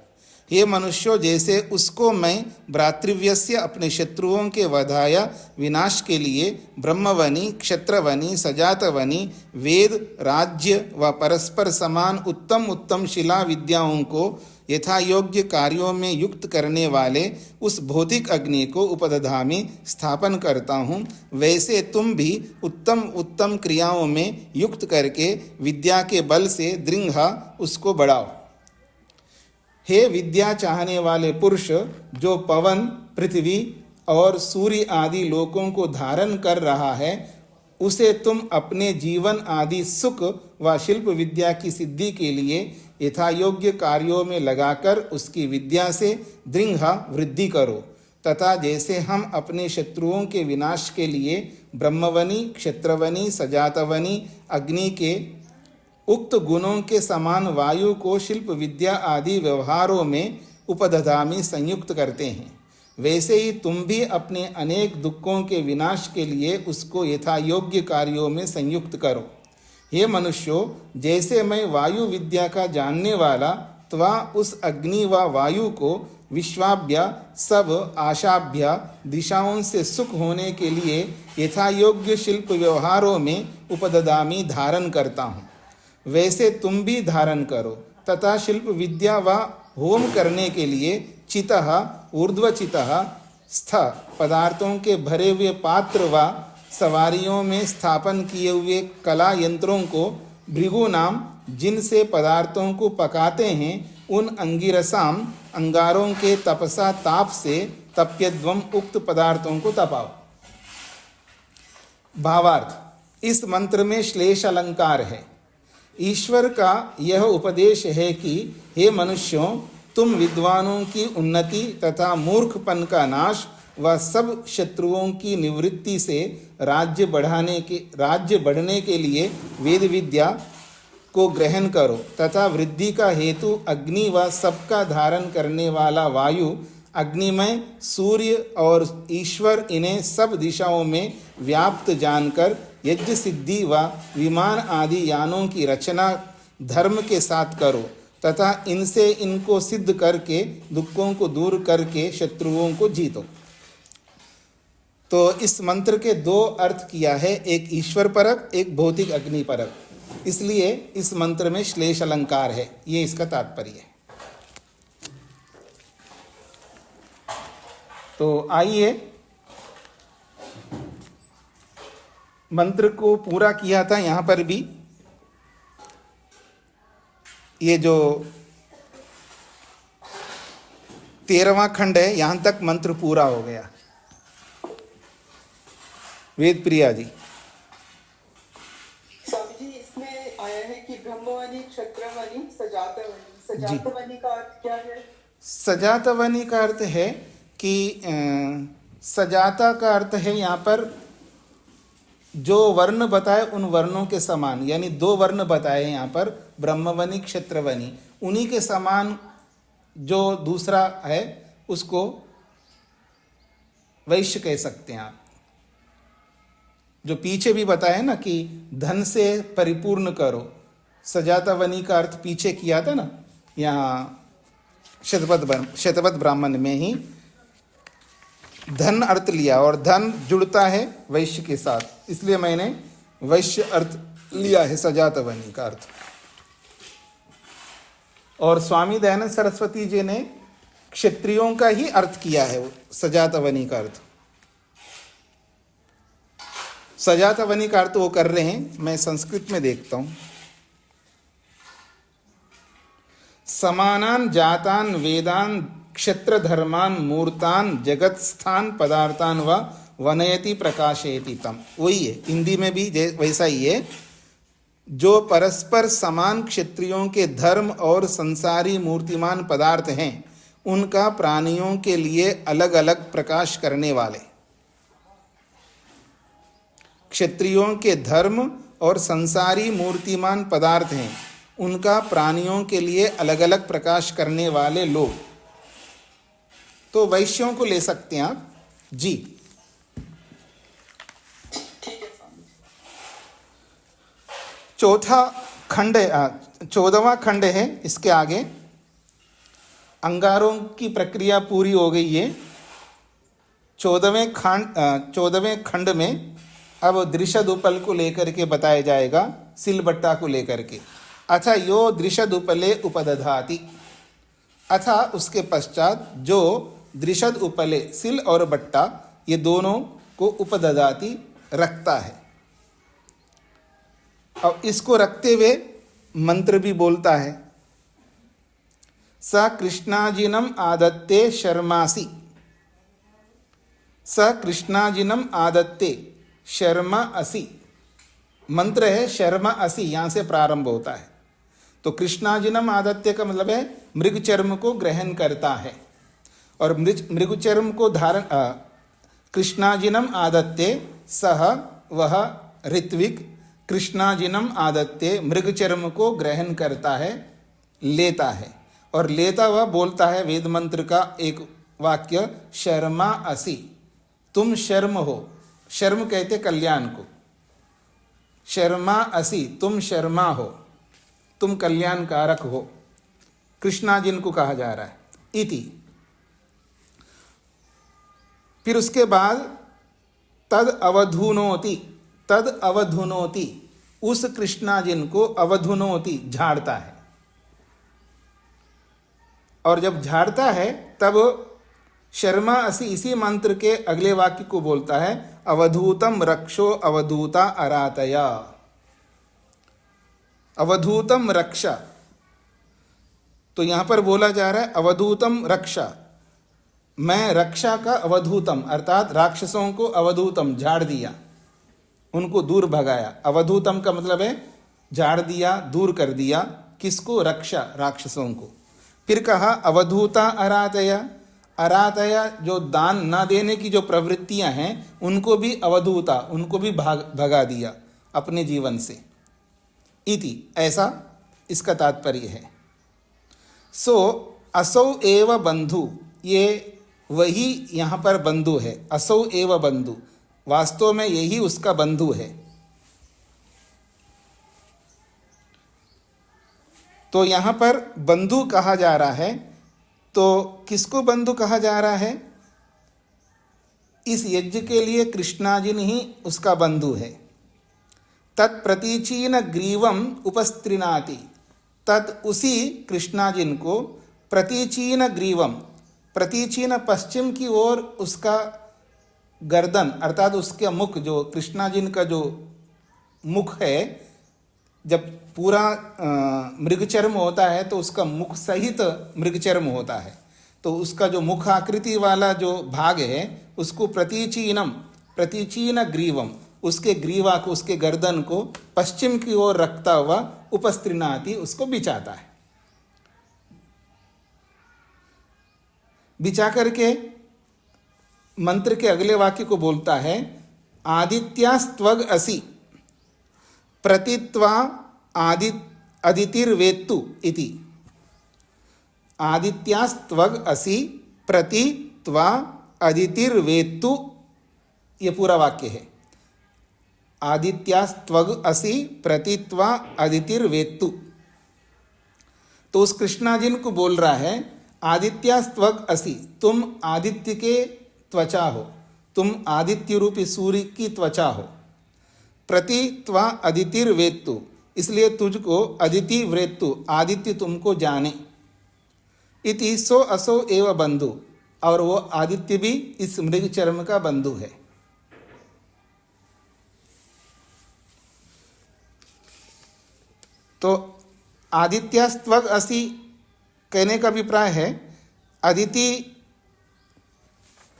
ये मनुष्यों, जैसे उसको मैं भ्रातृव्यस्य, अपने शत्रुओं के वधाया विनाश के लिए ब्रह्मवनि, क्षत्रवनि, सजातवनि, वेद, राज्य व परस्पर समान उत्तम उत्तम शिला विद्याओं को यथा योग्य कार्यों में युक्त करने वाले उस भौतिक अग्नि को उपदधामी, स्थापन करता हूँ, वैसे तुम भी उत्तम उत्तम क्रियाओं में युक्त करके विद्या के बल से दृढ़ उसको बढ़ाओ। हे विद्या चाहने वाले पुरुष, जो पवन, पृथ्वी और सूर्य आदि लोकों को धारण कर रहा है, उसे तुम अपने जीवन आदि सुख व शिल्प विद्या की सिद्धि के लिए यथायोग्य कार्यों में लगाकर उसकी विद्या से दृढ़ वृद्धि करो, तथा जैसे हम अपने शत्रुओं के विनाश के लिए ब्रह्मवनि, क्षत्रवनि, सजातवनि, अग्नि के उक्त गुणों के समान वायु को शिल्प विद्या आदि व्यवहारों में उपदधामी संयुक्त करते हैं, वैसे ही तुम भी अपने अनेक दुखों के विनाश के लिए उसको यथा योग्य कार्यों में संयुक्त करो। हे मनुष्यों, जैसे मैं वायु विद्या का जानने वाला त्वा उस अग्नि व वायु को विश्वाभ्य सब आशाभ्य दिशाओं से सुख होने के लिए यथा योग्य शिल्प व्यवहारों में उपदधामी धारण करता हूँ, वैसे तुम भी धारण करो, तथा शिल्प विद्या व होम करने के लिए चितः, ऊर्ध्वचितः स्थ पदार्थों के भरे हुए पात्र व सवारियों में स्थापन किए हुए कला यंत्रों को भृगु नाम, जिनसे पदार्थों को पकाते हैं, उन अंगिरसाम अंगारों के तपसा ताप से तप्यध्वम, उक्त पदार्थों को तपाओ। भावार्थ, इस मंत्र में श्लेष अलंकार है। ईश्वर का यह उपदेश है कि हे मनुष्यों, तुम विद्वानों की उन्नति तथा मूर्खपन का नाश व सब शत्रुओं की निवृत्ति से राज्य बढ़ने के लिए वेद विद्या को ग्रहण करो तथा वृद्धि का हेतु अग्नि व सबका धारण करने वाला वायु, अग्निमय सूर्य और ईश्वर इन्हें सब दिशाओं में व्याप्त जानकर यज्ञ सिद्धि व विमान आदि यानों की रचना धर्म के साथ करो तथा इनसे इनको सिद्ध करके दुखों को दूर करके शत्रुओं को जीतो। तो इस मंत्र के दो अर्थ किया है, एक ईश्वर परक, एक भौतिक अग्नि परक। इसलिए इस मंत्र में श्लेष अलंकार है, ये इसका तात्पर्य है। तो आइए मंत्र को पूरा किया था। यहां पर भी ये जो 13वां खंड है, यहां तक मंत्र पूरा हो गया। वेद प्रिया जी। स्वामी जी, इसमें आया है कि ब्रह्मवाणी, क्षत्रवाणी, सजातवाणी का अर्थ क्या है? सजातवाणी का अर्थ है कि सजाता का अर्थ है यहाँ पर जो वर्ण बताए उन वर्णों के समान, यानी 2 वर्ण बताए यहाँ पर, ब्रह्मवनी क्षत्रवनी, उन्हीं के समान जो दूसरा है उसको वैश्य कह सकते हैं आप। जो पीछे भी बताया ना कि धन से परिपूर्ण करो, सजातवनी का अर्थ पीछे किया था ना, यहाँ शतपथ ब्राह्मण में ही धन अर्थ लिया और धन जुड़ता है वैश्य के साथ, इसलिए मैंने वैश्य अर्थ लिया है सजातवनी का अर्थ। और स्वामी दयानंद सरस्वती जी ने क्षत्रियों का ही अर्थ किया है सजातवनी का अर्थ। सजातवनी का अर्थ वो कर रहे हैं, मैं संस्कृत में देखता हूं। समानान जातान वेदान क्षत्र धर्मान मूर्तान जगत स्थान पदार्थान व वनयति प्रकाशयति तम। वही है, हिंदी में भी वैसा ही है। जो परस्पर समान क्षत्रियों के धर्म और संसारी मूर्तिमान पदार्थ हैं, उनका प्राणियों के लिए अलग अलग प्रकाश करने वाले। क्षत्रियों के धर्म और संसारी मूर्तिमान पदार्थ हैं, उनका प्राणियों के लिए अलग अलग प्रकाश करने वाले लोग। तो वैश्यों को ले सकते हैं आप जी। चौथा खंड, 14वां खंड है। इसके आगे अंगारों की प्रक्रिया पूरी हो गई है। 14वें खंड में अब दृशद उपल को लेकर के बताया जाएगा, सिलबट्टा को लेकर के। अथा यो दृशद उपले उपदधाति, अथा उसके पश्चात जो दृशद उपले, सिल और बट्टा, ये दोनों को उपदधाति रखता है। अब इसको रखते हुए मंत्र भी बोलता है। स कृष्णाजिनम आदत्ते शर्मासी, स कृष्णाजिनम आदत्ते शर्मा असि। मंत्र है शर्मा असि, यहां से प्रारंभ होता है। तो कृष्णाजिनम आदत्य का मतलब है मृग चर्म को ग्रहण करता है, और मृग चर्म को धारण, कृष्णाजिनम आदत्ते सह वह ऋत्विक कृष्णाजिनम आदत्ते मृग चर्म को ग्रहण करता है, लेता है। और लेता हुआ बोलता है वेद मंत्र का एक वाक्य, शर्मा असि, तुम शर्म हो। शर्म कहते कल्याण को। शर्मा असि, तुम शर्मा हो, तुम कल्याणकारक हो। कृष्णा जिनको कहा जा रहा है इति। फिर उसके बाद तद अवधुनोति, तद अवधुनोति, उस कृष्णा जिनको अवधुनोति झाड़ता है। और जब झाड़ता है तब शर्मा असि इसी मंत्र के अगले वाक्य को बोलता है, अवधूतम रक्षो अवधूता अरातया। अवधूतम रक्षा, तो यहां पर बोला जा रहा है अवधूतम रक्षा, मैं रक्षा का अवधूतम, अर्थात राक्षसों को अवधूतम झाड़ दिया, उनको दूर भगाया। अवधूतम का मतलब है झाड़ दिया, दूर कर दिया। किसको? रक्षा, राक्षसों को। फिर कहा अवधूता अरातया, अरातया जो दान न देने की जो प्रवृत्तियां हैं उनको भी अवधूता, उनको भी भगा दिया अपने जीवन से। इति, ऐसा इसका तात्पर्य है। सो असौ एव बंधु, ये वही यहाँ पर बंधु है। असौ एव बंधु, वास्तव में यही उसका बंधु है। तो यहाँ पर बंधु कहा जा रहा है, तो किसको बंधु कहा जा रहा है? इस यज्ञ के लिए कृष्णाजिन ही उसका बंधु है। तत्प्रतीचीन ग्रीवम उपस्त्रिनाति, तत् उसी कृष्णाजिन को प्रतीचीन ग्रीवम, प्रतीचीन पश्चिम की ओर उसका गर्दन अर्थात उसका मुख, जो कृष्णाजिन का जो मुख है, जब पूरा मृगचर्म होता है तो उसका मुख सहित मृगचर्म होता है, तो उसका जो मुख आकृति वाला जो भाग है उसको प्रतीचीनम, प्रतीचीन ग्रीवम, उसके ग्रीवा को, उसके गर्दन को पश्चिम की ओर रखता हुआ उपस्त्रिनाति, उसको बिछाता है। बिछा करके मंत्र के अगले वाक्य को बोलता है, आदित्यास्त्वग असि प्रतित्वा अदितिर्वेत्तु इति। आदित्यास्त्वग असि प्रतित्वा अदितिर्वेत्तु, ये पूरा वाक्य है। आदित्यास्त्वग असि प्रतित्वा अदितिर्वेत्तु, तो उस कृष्णाजिन को बोल रहा है, आदित्यास्त्वग असि, तुम आदित्य के त्वचा हो, तुम आदित्य रूपी सूर्य की त्वचा हो। प्रति त्वा अदितिर्वेत्तु, इसलिए तुझको अदिति व्रेत्तु, आदित्य तुमको जाने। इति सो असो एव बंधु, और वो आदित्य भी इस मृग चर्म का बंधु है। तो आदित्यास्त्वग असि कहने का अभिप्राय है, अदिति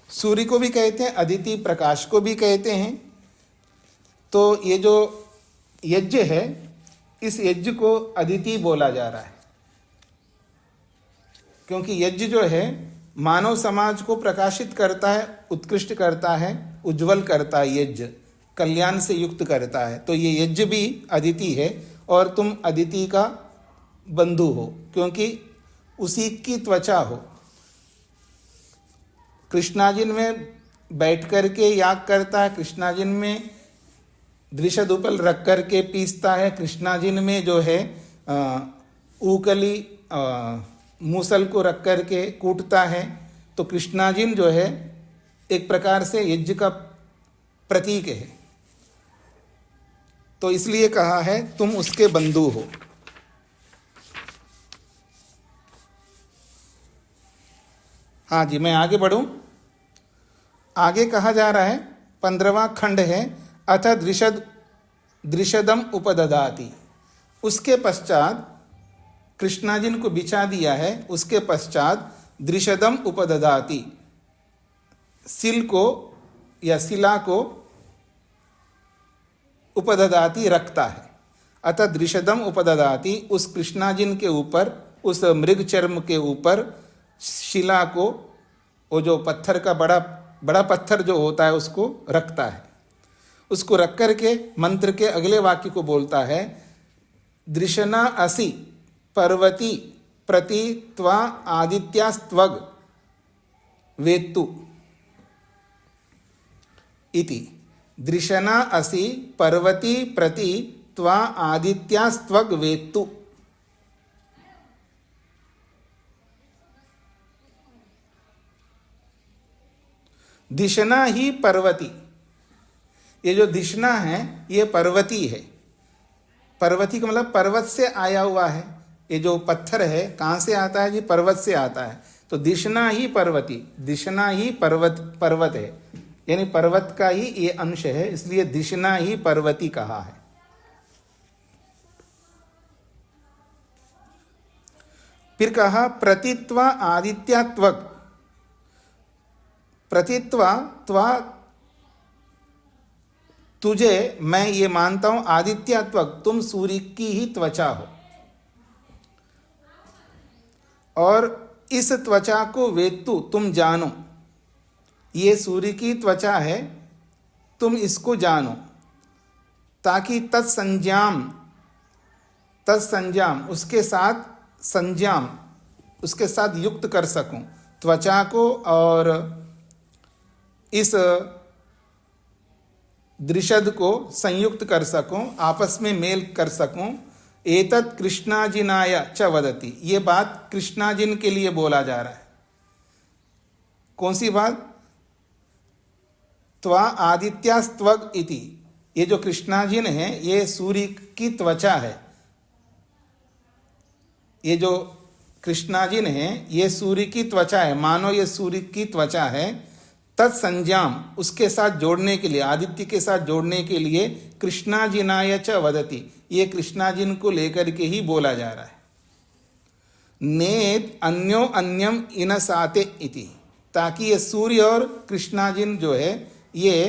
सूर्य को भी कहते हैं, अदिति प्रकाश को भी कहते हैं। तो ये जो यज्ञ है, इस यज्ञ को अदिति बोला जा रहा है, क्योंकि यज्ञ जो है मानव समाज को प्रकाशित करता है, उत्कृष्ट करता है, उज्जवल करता है, यज्ञ कल्याण से युक्त करता है। तो ये यज्ञ भी अदिति है, और तुम अदिति का बंधु हो, क्योंकि उसी की त्वचा हो। कृष्णाजिन में बैठ करके याग करता है, कृष्णाजिन में दृषद उपल रख करके पीसता है, कृष्णाजिन में जो है ऊकली मूसल को रख करके कूटता है। तो कृष्णाजिन जो है एक प्रकार से यज्ञ का प्रतीक है, तो इसलिए कहा है तुम उसके बंधु हो। हाँ जी, मैं आगे बढ़ूं। आगे कहा जा रहा है, 15वां खंड है, अथ दृशदम उपददाति। उसके पश्चात कृष्णाजिन को बिछा दिया है, उसके पश्चात दृशदम उपददाति, सिल को या शिला को उपददाति रखता है। अतः दृशदम उपददाति, उस कृष्णाजिन के ऊपर, उस मृग चर्म के ऊपर शिला को, वो जो पत्थर का बड़ा पत्थर जो होता है उसको रखता है। उसको रख करके मंत्र के अगले वाक्य को बोलता है, दृशना असि पर्वती प्रति त्वा आदित्यास्त्वग वेत्तु इति। दृशना असि पर्वती प्रति त्वा आदित्यास्त्वग वेत्तु। दिशना ही पर्वती, ये जो दिशना है ये पर्वती है। पर्वती का मतलब पर्वत से आया हुआ है। ये जो पत्थर है कहाँ से आता है जी? पर्वत से आता है। तो दिशना ही पर्वती, दिशना ही पर्वत है, यानी पर्वत का ही ये अंश है, इसलिए दिशना ही पर्वती कहा है। फिर कहा प्रतित्वा आदित्यात्वक। प्रतित्वा, त्वा तुझे मैं ये मानता हूं, आदित्यात्वक तुम सूर्य की ही त्वचा हो, और इस त्वचा को वेत्तु, तुम जानो, ये सूर्य की त्वचा है, तुम इसको जानो, ताकि तत्संज्ञाम उसके साथ संज्ञाम, उसके साथ युक्त कर सकूं, त्वचा को और इस दृशद को संयुक्त कर सकूं, आपस में मेल कर सकूं। एतत् कृष्णाजिनाय च वदति, ये बात कृष्णाजिन के लिए बोला जा रहा है। कौन सी बात? त्वा आदित्यास्त्वग इति, ये जो कृष्णाजिन है ये सूर्य की त्वचा है। ये जो कृष्णाजिन है ये सूर्य की त्वचा है, मानो ये सूर्य की त्वचा है। तत्संज्ञाम, उसके साथ जोड़ने के लिए, आदित्य के साथ जोड़ने के लिए कृष्णाजिनाय च वदति, ये कृष्णाजिन को लेकर के ही बोला जा रहा है। नेत अन्यो अन्यम इनसाते इति, ताकि ये सूर्य और कृष्णाजिन जो है ये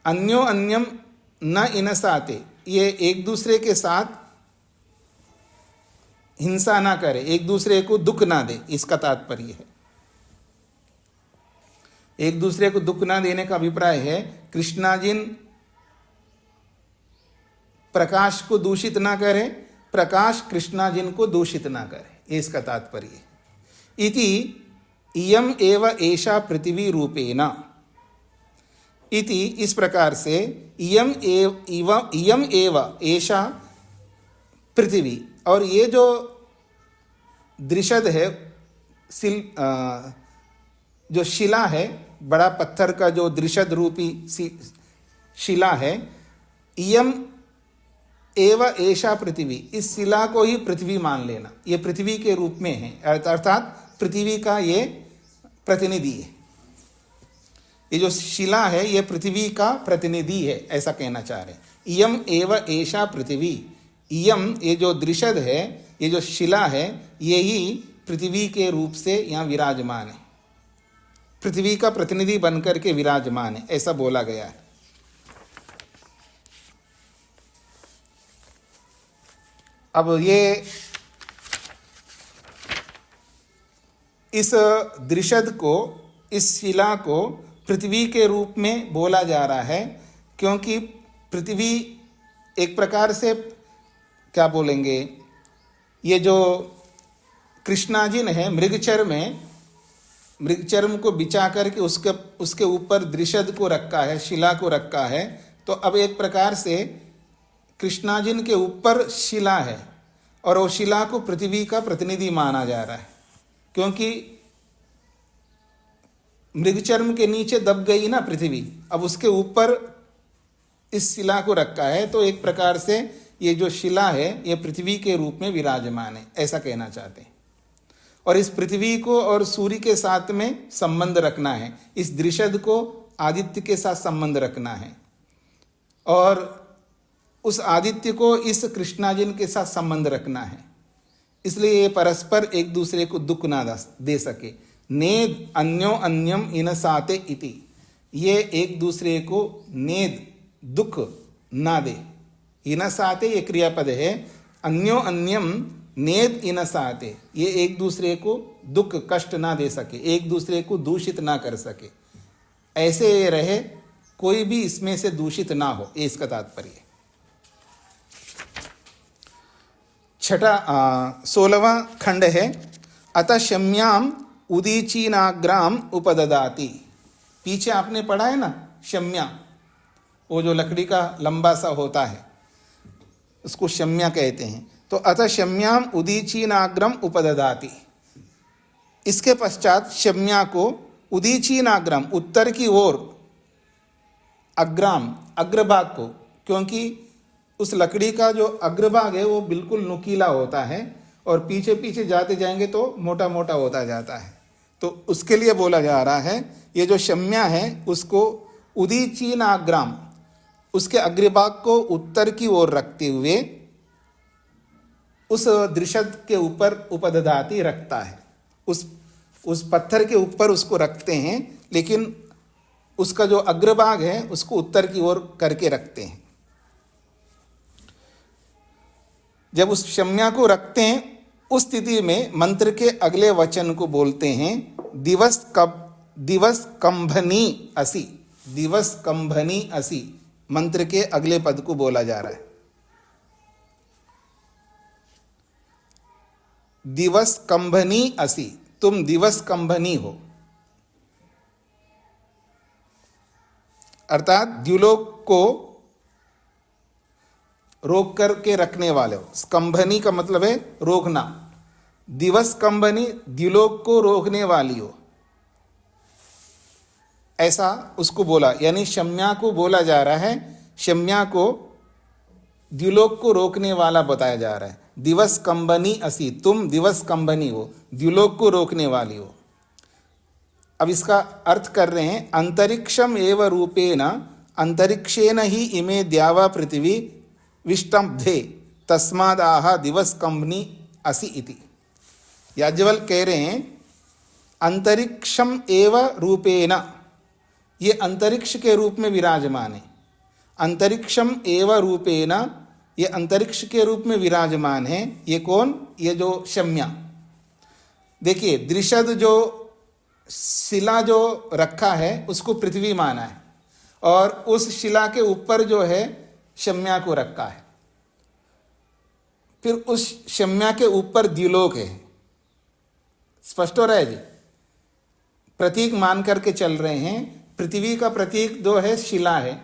अन्यो अन्यम न इनसाते, ये एक दूसरे के साथ हिंसा ना करे, एक दूसरे को दुख ना दे, इसका तात्पर्य है। एक दूसरे को दुख ना देने का अभिप्राय है कृष्णाजिन प्रकाश को दूषित ना करे, प्रकाश कृष्णाजिन को दूषित ना करे, ये इसका तात्पर्य है। इति इयम एव एषा पृथ्वी रूपेण, इति इस प्रकार से, इयम एव एषा पृथ्वी, और ये जो दृशद है, जो शिला है, बड़ा पत्थर का जो दृशद रूपी शिला है, इयम एव एषा पृथ्वी, इस शिला को ही पृथ्वी मान लेना, ये पृथ्वी के रूप में है, अर्थात पृथ्वी का ये प्रतिनिधि है। ये जो शिला है ये पृथ्वी का प्रतिनिधि है, ऐसा कहना चाह रहे हैं। इयम एव एषा पृथ्वी, इयम ये जो दृशद है, ये जो शिला है, ये ही पृथ्वी के रूप से यहाँ विराजमान है, पृथ्वी का प्रतिनिधि बनकर के विराजमान है, ऐसा बोला गया है। अब ये इस दृशद को, इस शिला को पृथ्वी के रूप में बोला जा रहा है, क्योंकि पृथ्वी एक प्रकार से क्या बोलेंगे, ये जो कृष्णाजिन है, मृगचर्म को बिछा करके उसके ऊपर दृशद को रखा है, शिला को रखा है। तो अब एक प्रकार से कृष्णाजिन के ऊपर शिला है और वो शिला को पृथ्वी का प्रतिनिधि माना जा रहा है, क्योंकि मृगचर्म के नीचे दब गई ना पृथ्वी, अब उसके ऊपर इस शिला को रखा है, तो एक प्रकार से ये जो शिला है ये पृथ्वी के रूप में विराजमान है, ऐसा कहना चाहते हैं। और इस पृथ्वी को और सूर्य के साथ में संबंध रखना है, इस दृशद को आदित्य के साथ संबंध रखना है, और उस आदित्य को इस कृष्णाजिन के साथ संबंध रखना है। इसलिए ये परस्पर एक दूसरे को दुख ना दे सके। नेद अन्यो अन्यम इनसाते इति, ये एक दूसरे को नेद दुख ना दे। इनसाते ये क्रियापद है, अन्यो अन्यम नेद इनसाते, ये एक दूसरे को दुख कष्ट ना दे सके, एक दूसरे को दूषित ना कर सके, ऐसे रहे, कोई भी इसमें से दूषित ना हो, ये इसका तात्पर्य है। 16वां खंड है, अतः शम्याम उदीचीनाग्राम उपददाति। पीछे आपने पढ़ा है ना, शम्या, वो जो लकड़ी का लंबा सा होता है उसको शम्या कहते हैं। तो अतः शम्याम उदीचीनाग्रम उपददाति, इसके पश्चात शम्या को उदीचीनाग्रम, उत्तर की ओर, अग्राम अग्रभाग को, क्योंकि उस लकड़ी का जो अग्रभाग है वो बिल्कुल नुकीला होता है और पीछे पीछे जाते जाएंगे तो मोटा मोटा होता जाता है, तो उसके लिए बोला जा रहा है ये जो शम्या है उसको उदीचीनाग्राम, उसके अग्रभाग को उत्तर की ओर रखते हुए उस दृशद के ऊपर उपददाति रखता है, उस पत्थर के ऊपर उसको रखते हैं, लेकिन उसका जो अग्रभाग है उसको उत्तर की ओर करके रखते हैं। जब उस शम्या को रखते हैं उस स्थिति में मंत्र के अगले वचन को बोलते हैं दिवस कंभनी असि। दिवस कंभनी असि मंत्र के अगले पद को बोला जा रहा है। दिवस कंभनी असि, तुम दिवस कंभनी हो, अर्थात द्युलोक को रोक करके रखने वाले हो। स्कंभनी का मतलब है रोकना। दिवस कंभनी, द्युलोक को रोकने वाली हो, ऐसा उसको बोला। यानी शम्या को बोला जा रहा है, शम्या को द्युलोक को रोकने वाला बताया जा रहा है। दिवस कंबनी असी, तुम दिवस कंबनी हो, द्युलोक को रोकने वाली हो। अब इसका अर्थ कर रहे हैं अंतरिक्षम एव रूपेण अंतरिक्षेन ही इमे द्यावा पृथ्वी विष्टब्धे तस्मादाह दिवस कंबनी असी इति। याज्ञवल्क्य कह रहे हैं अंतरिक्षम एव रूपेण, ये अंतरिक्ष के रूप में विराजमान है। अंतरिक्षम एव रूपेण, ये अंतरिक्ष के रूप में विराजमान है। ये कौन? ये जो शम्या। देखिए द्रिशद जो शिला जो रखा है उसको पृथ्वी माना है, और उस शिला के ऊपर जो है शम्या को रखा है। फिर उस शम्या के ऊपर द्युलोक है। स्पष्ट हो रहा है जी? प्रतीक मान करके चल रहे हैं। पृथ्वी का प्रतीक जो है शिला है,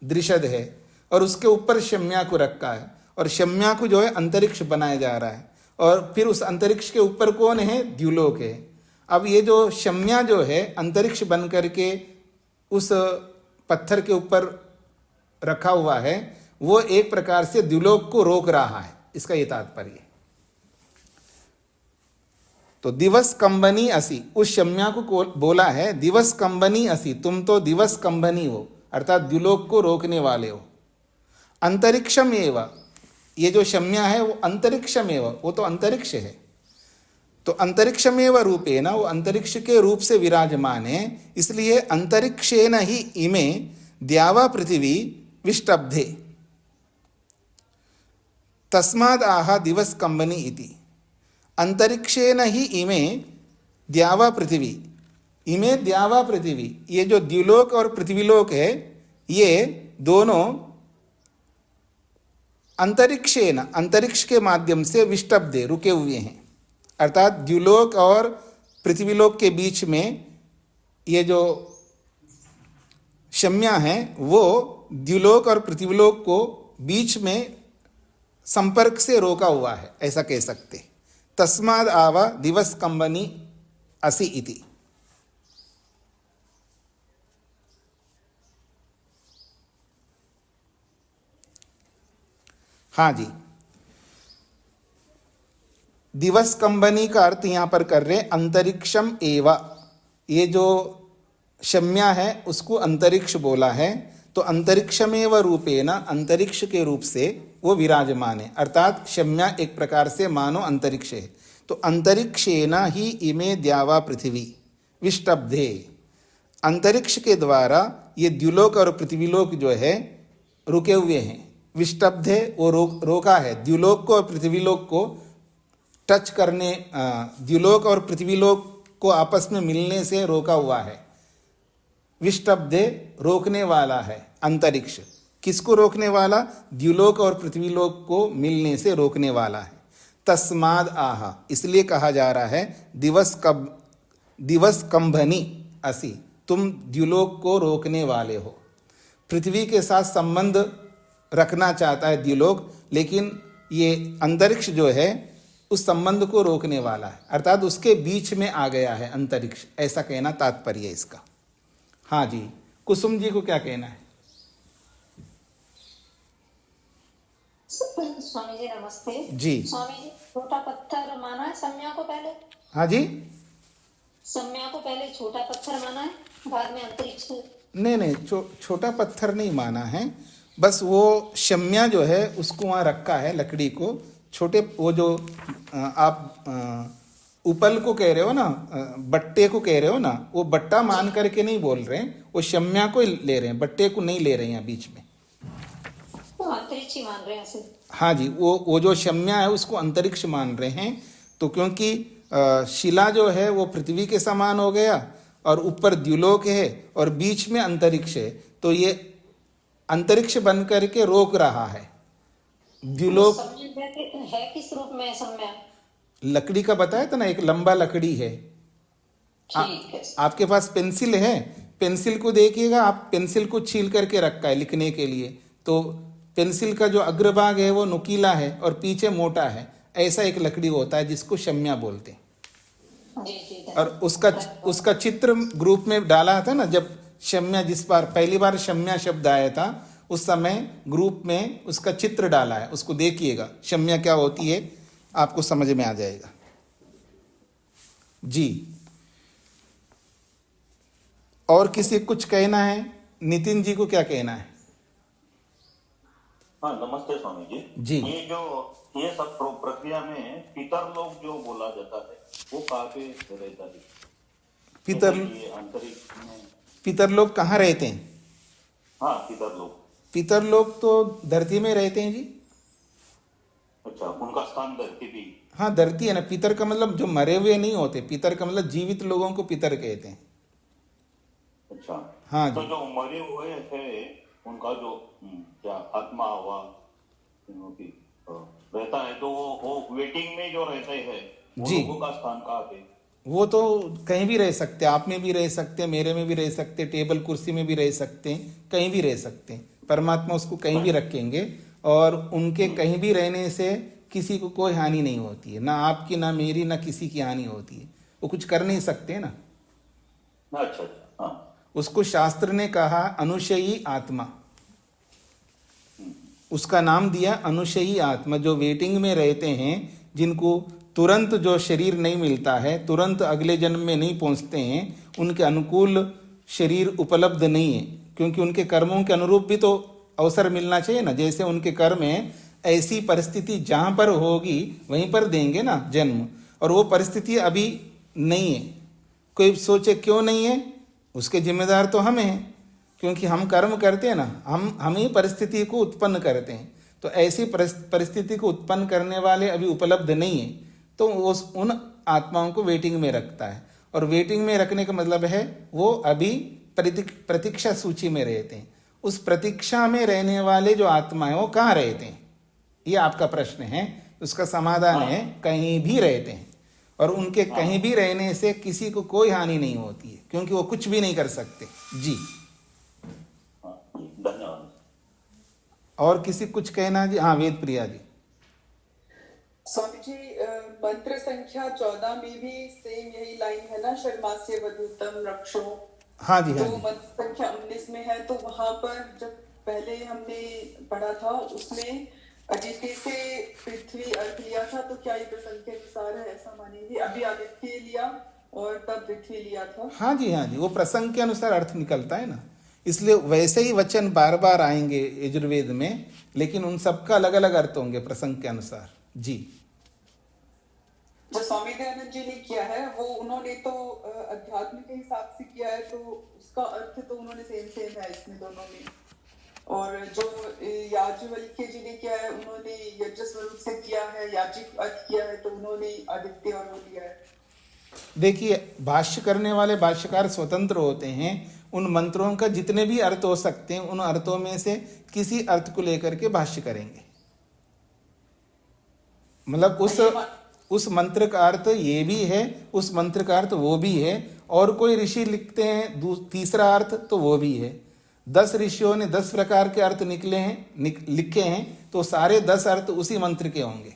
द्रिशद है, और उसके ऊपर शम्या को रखा है, और शम्या को जो है अंतरिक्ष बनाया जा रहा है, और फिर उस अंतरिक्ष के ऊपर कौन है? द्युलोक है। अब ये जो शम्या जो है अंतरिक्ष बन करके उस पत्थर के ऊपर रखा हुआ है, वो एक प्रकार से द्युलोक को रोक रहा है, इसका ये तात्पर्य। तो दिवस कंबनी असी, उस शम्या को बोला है दिवस कंबनी असी, तुम तो दिवस कंबनी हो, अर्थात द्युलोक को रोकने वाले हो। अंतरिक्षम एव, ये जो शम्या है वो अंतरिक्षम एव, वो तो अंतरिक्ष है। तो अंतरिक्षमेव रूपेण, वो अंतरिक्ष के रूप से विराजमान है, इसलिए अंतरिक्षेन ही इमे द्यावा पृथ्वी विष्टब्धे तस्माद आह दिवस कंबनी इति। अंतरिक्षेन ही इमे द्यावा पृथ्वी, इमे द्यावा पृथ्वी, ये जो द्युलोक और पृथ्वीलोक है ये दोनों अंतरिक्षेन, अंतरिक्ष के माध्यम से विष्टब्धे, रुके हुए हैं। अर्थात द्युलोक और पृथ्वीलोक के बीच में ये जो शम्या है वो द्युलोक और पृथ्वीलोक को बीच में संपर्क से रोका हुआ है, ऐसा कह सकते। तस्माद आवा दिवस कंबनी असि इति। हाँ जी, दिवस कंबनी का अर्थ यहां पर कर रहे अंतरिक्षम एवा। ये जो शम्या है उसको अंतरिक्ष बोला है, तो अंतरिक्षमेव रूपेण, अंतरिक्ष के रूप से वो विराजमान है। अर्थात शम्या एक प्रकार से मानो अंतरिक्ष है। तो अंतरिक्षेन ही इमे द्यावा पृथ्वी विष्टब्धे, अंतरिक्ष के द्वारा ये द्युलोक और पृथ्वीलोक जो है रुके हुए हैं। विष्टब्धे, वो रोका है, द्युलोक को और पृथ्वीलोक को टच करने, द्युलोक और पृथ्वीलोक को आपस में मिलने से रोका हुआ है। विष्टब्धे, रोकने वाला है अंतरिक्ष। किसको रोकने वाला? द्युलोक और पृथ्वीलोक को मिलने से रोकने वाला है। तस्माद आह, इसलिए कहा जा रहा है दिवस कंभनी असी, तुम द्युलोक को रोकने वाले हो। पृथ्वी के साथ संबंध रखना चाहता है द्युलोक, लेकिन ये अंतरिक्ष जो है उस संबंध को रोकने वाला है, अर्थात उसके बीच में आ गया है अंतरिक्ष, ऐसा कहना तात्पर्य है इसका। हाँ जी, कुसुम जी को क्या कहना है? स्वामी जी नमस्ते जी। स्वामी जी, छोटा पत्थर माना है सम्या को पहले? हाँ जी, सम्या को पहले छोटा पत्थर माना है, बाद में अंतरिक्ष? नहीं, छोटा पत्थर नहीं माना है, बस वो शम्या जो है उसको वहाँ रखा है, लकड़ी को। छोटे वो जो आप उपल को कह रहे हो ना, बट्टे को कह रहे हो ना, वो बट्टा मान करके नहीं बोल रहे हैं, वो शम्या को ले रहे हैं, बट्टे को नहीं ले रहे हैं बीच में। तो अंतरिक्ष ही मान रहे हैं ऐसे? हाँ जी, वो जो शम्या है उसको अंतरिक्ष मान रहे हैं। तो क्योंकि शिला जो है वो पृथ्वी के समान हो गया और ऊपर द्युलोक है और बीच में अंतरिक्ष है, तो ये अंतरिक्ष बन करके रोक रहा है। द्युलोक सम्या है किस रूप में है सम्या? लकड़ी का बताया था ना, एक लंबा लकड़ी है। ठीक है। आपके पास पेंसिल है, पेंसिल को देखिएगा, आप पेंसिल को छील करके रखा है लिखने के लिए, तो पेंसिल का जो अग्रभाग है वो नुकीला है और पीछे मोटा है। ऐसा एक लकड़ी होता है जिसको शम्या बोलते हैं। जी जी। और उसका चित्र ग्रुप में डाला था ना, जब शम्या जिस बार पहली बार शम्या शब्द आया था उस समय ग्रुप में उसका चित्र डाला है, उसको देखिएगा, शम्या क्या होती है आपको समझ में आ जाएगा। जी, और किसी कुछ कहना है? नितिन जी को क्या कहना है? हाँ, नमस्ते स्वामी जी। जी। ये सब प्रक्रिया में पितर लोग जो बोला जाता है वो कहाँ पे रहता है? पितर ये अंतरिक्ष में? पितर लोग कहाँ रहते हैं? हाँ, पितर लोग। पितर लोग तो धरती में रहते हैं जी। अच्छा, उनका स्थान धरती भी? हाँ, धरती है ना। पितर का मतलब जो मरे हुए नहीं होते, पितर का मतलब जीवित लोगों को पितर कहते हैं। अच्छा। हाँ तो जी। जो मरे हुए थे उनका जो क्या आत्मा हुआ कि रहता है, तो वो वेटिंग में जो रहते हैं वो जी। लोगों का स्थान कहाँ पे? वो तो कहीं भी रह सकते हैं, आप में भी रह सकते हैं, मेरे में भी रह सकते हैं, टेबल कुर्सी में भी रह सकते हैं, कहीं भी रह सकते हैं। परमात्मा उसको कहीं भी रखेंगे और उनके कहीं भी रहने से किसी को कोई हानि नहीं होती है, ना आपकी ना मेरी ना किसी की हानि होती है। वो कुछ कर नहीं सकते ना। अच्छा, हाँ। उसको शास्त्र ने कहा अनुशयी आत्मा, उसका नाम दिया अनुशयी आत्मा। जो वेटिंग में रहते हैं, जिनको तुरंत जो शरीर नहीं मिलता है, तुरंत अगले जन्म में नहीं पहुंचते हैं, उनके अनुकूल शरीर उपलब्ध नहीं है, क्योंकि उनके कर्मों के अनुरूप भी तो अवसर मिलना चाहिए ना। जैसे उनके कर्म है, ऐसी परिस्थिति जहां पर होगी वहीं पर देंगे ना जन्म, और वो परिस्थिति अभी नहीं है। कोई सोचे क्यों नहीं है, उसके जिम्मेदार तो हम हैं, क्योंकि हम कर्म करते हैं ना, हम ही परिस्थिति को उत्पन्न करते हैं। तो ऐसी परिस्थिति को उत्पन्न करने वाले अभी उपलब्ध नहीं है, तो उन आत्माओं को वेटिंग में रखता है। और वेटिंग में रखने का मतलब है वो अभी प्रतीक्षा सूची में रहते हैं। उस प्रतीक्षा में रहने वाले जो आत्मा है वो कहाँ रहते हैं, ये आपका प्रश्न है। उसका समाधान है कहीं भी रहते हैं, और उनके कहीं भी रहने से किसी को कोई हानि नहीं होती है, क्योंकि वो कुछ भी नहीं कर सकते। जी, धन्यवाद। और किसी कुछ कहना जी? हाँ, वेद प्रिया जी। स्वामी जी, मंत्र संख्या 14 में भी सेम यही लाइन है ना, शर्मास्य वधूतम रक्षो। हाँ जी, हाँ तो जी। मंत्र संख्या 19 में है, तो वहां पर जब पहले हमने पढ़ा था उसमें अदिति से पृथ्वी अर्थ लिया था, तो क्या ये प्रसंग के अनुसार है ऐसा मानेंगे? अभी आदित्य लिया और तब पृथ्वी लिया था। हाँ जी, हाँ जी, वो प्रसंग के अनुसार अर्थ निकलता है ना, इसलिए वैसे ही वचन बार बार आएंगे यजुर्वेद में, लेकिन उन सबका अलग अलग अर्थ होंगे प्रसंग के अनुसार। जी, जो स्वामी दयानंद जी ने किया है वो उन्होंने तो अध्यात्म के हिसाब से किया है, तो उसका अर्थ तो उन्होंने सेम है इसमें दोनों में। और जो याज्ञवल्क्य जी ने किया है उन्होंने यज्ञ स्वरूप से किया है, याज्ञिक अर्थ किया है, तो उन्होंने आदित्य और वो लिया है। देखिए, भाष्य करने वाले भाष्यकार स्वतंत्र होते हैं। उन मंत्रों का जितने भी अर्थ हो सकते हैं, उन अर्थों में से किसी अर्थ को लेकर के भाष्य करेंगे। मतलब उस मंत्र का अर्थ ये भी है, उस मंत्र का अर्थ वो भी है, और कोई ऋषि लिखते हैं तीसरा अर्थ तो वो भी है। 10 ऋषियों ने 10 प्रकार के अर्थ लिखे हैं, तो सारे 10 अर्थ उसी मंत्र के होंगे।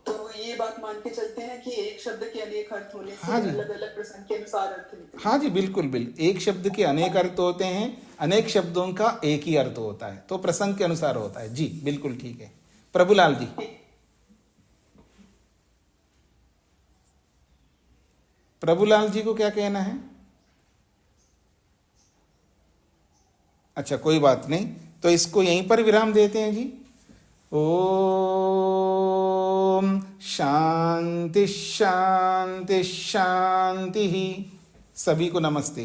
तो ये बात मान के चलते हैं कि एक शब्द के अनेक अर्थ होने से हाँ जी। अलग अलग प्रसंग के अनुसार अर्थ निकलते हैं। हाँ जी, बिल्कुल बिल्कुल। एक शब्द के अनेक अर्थ होते हैं, अनेक शब्दों का एक ही अर्थ होता है, तो प्रसंग के अनुसार होता है। जी, बिल्कुल ठीक है। प्रभुलाल जी। प्रभुलाल जी को क्या कहना है? अच्छा, कोई बात नहीं, तो इसको यहीं पर विराम देते हैं जी। ओम शांति शांति शांति। सभी को नमस्ते।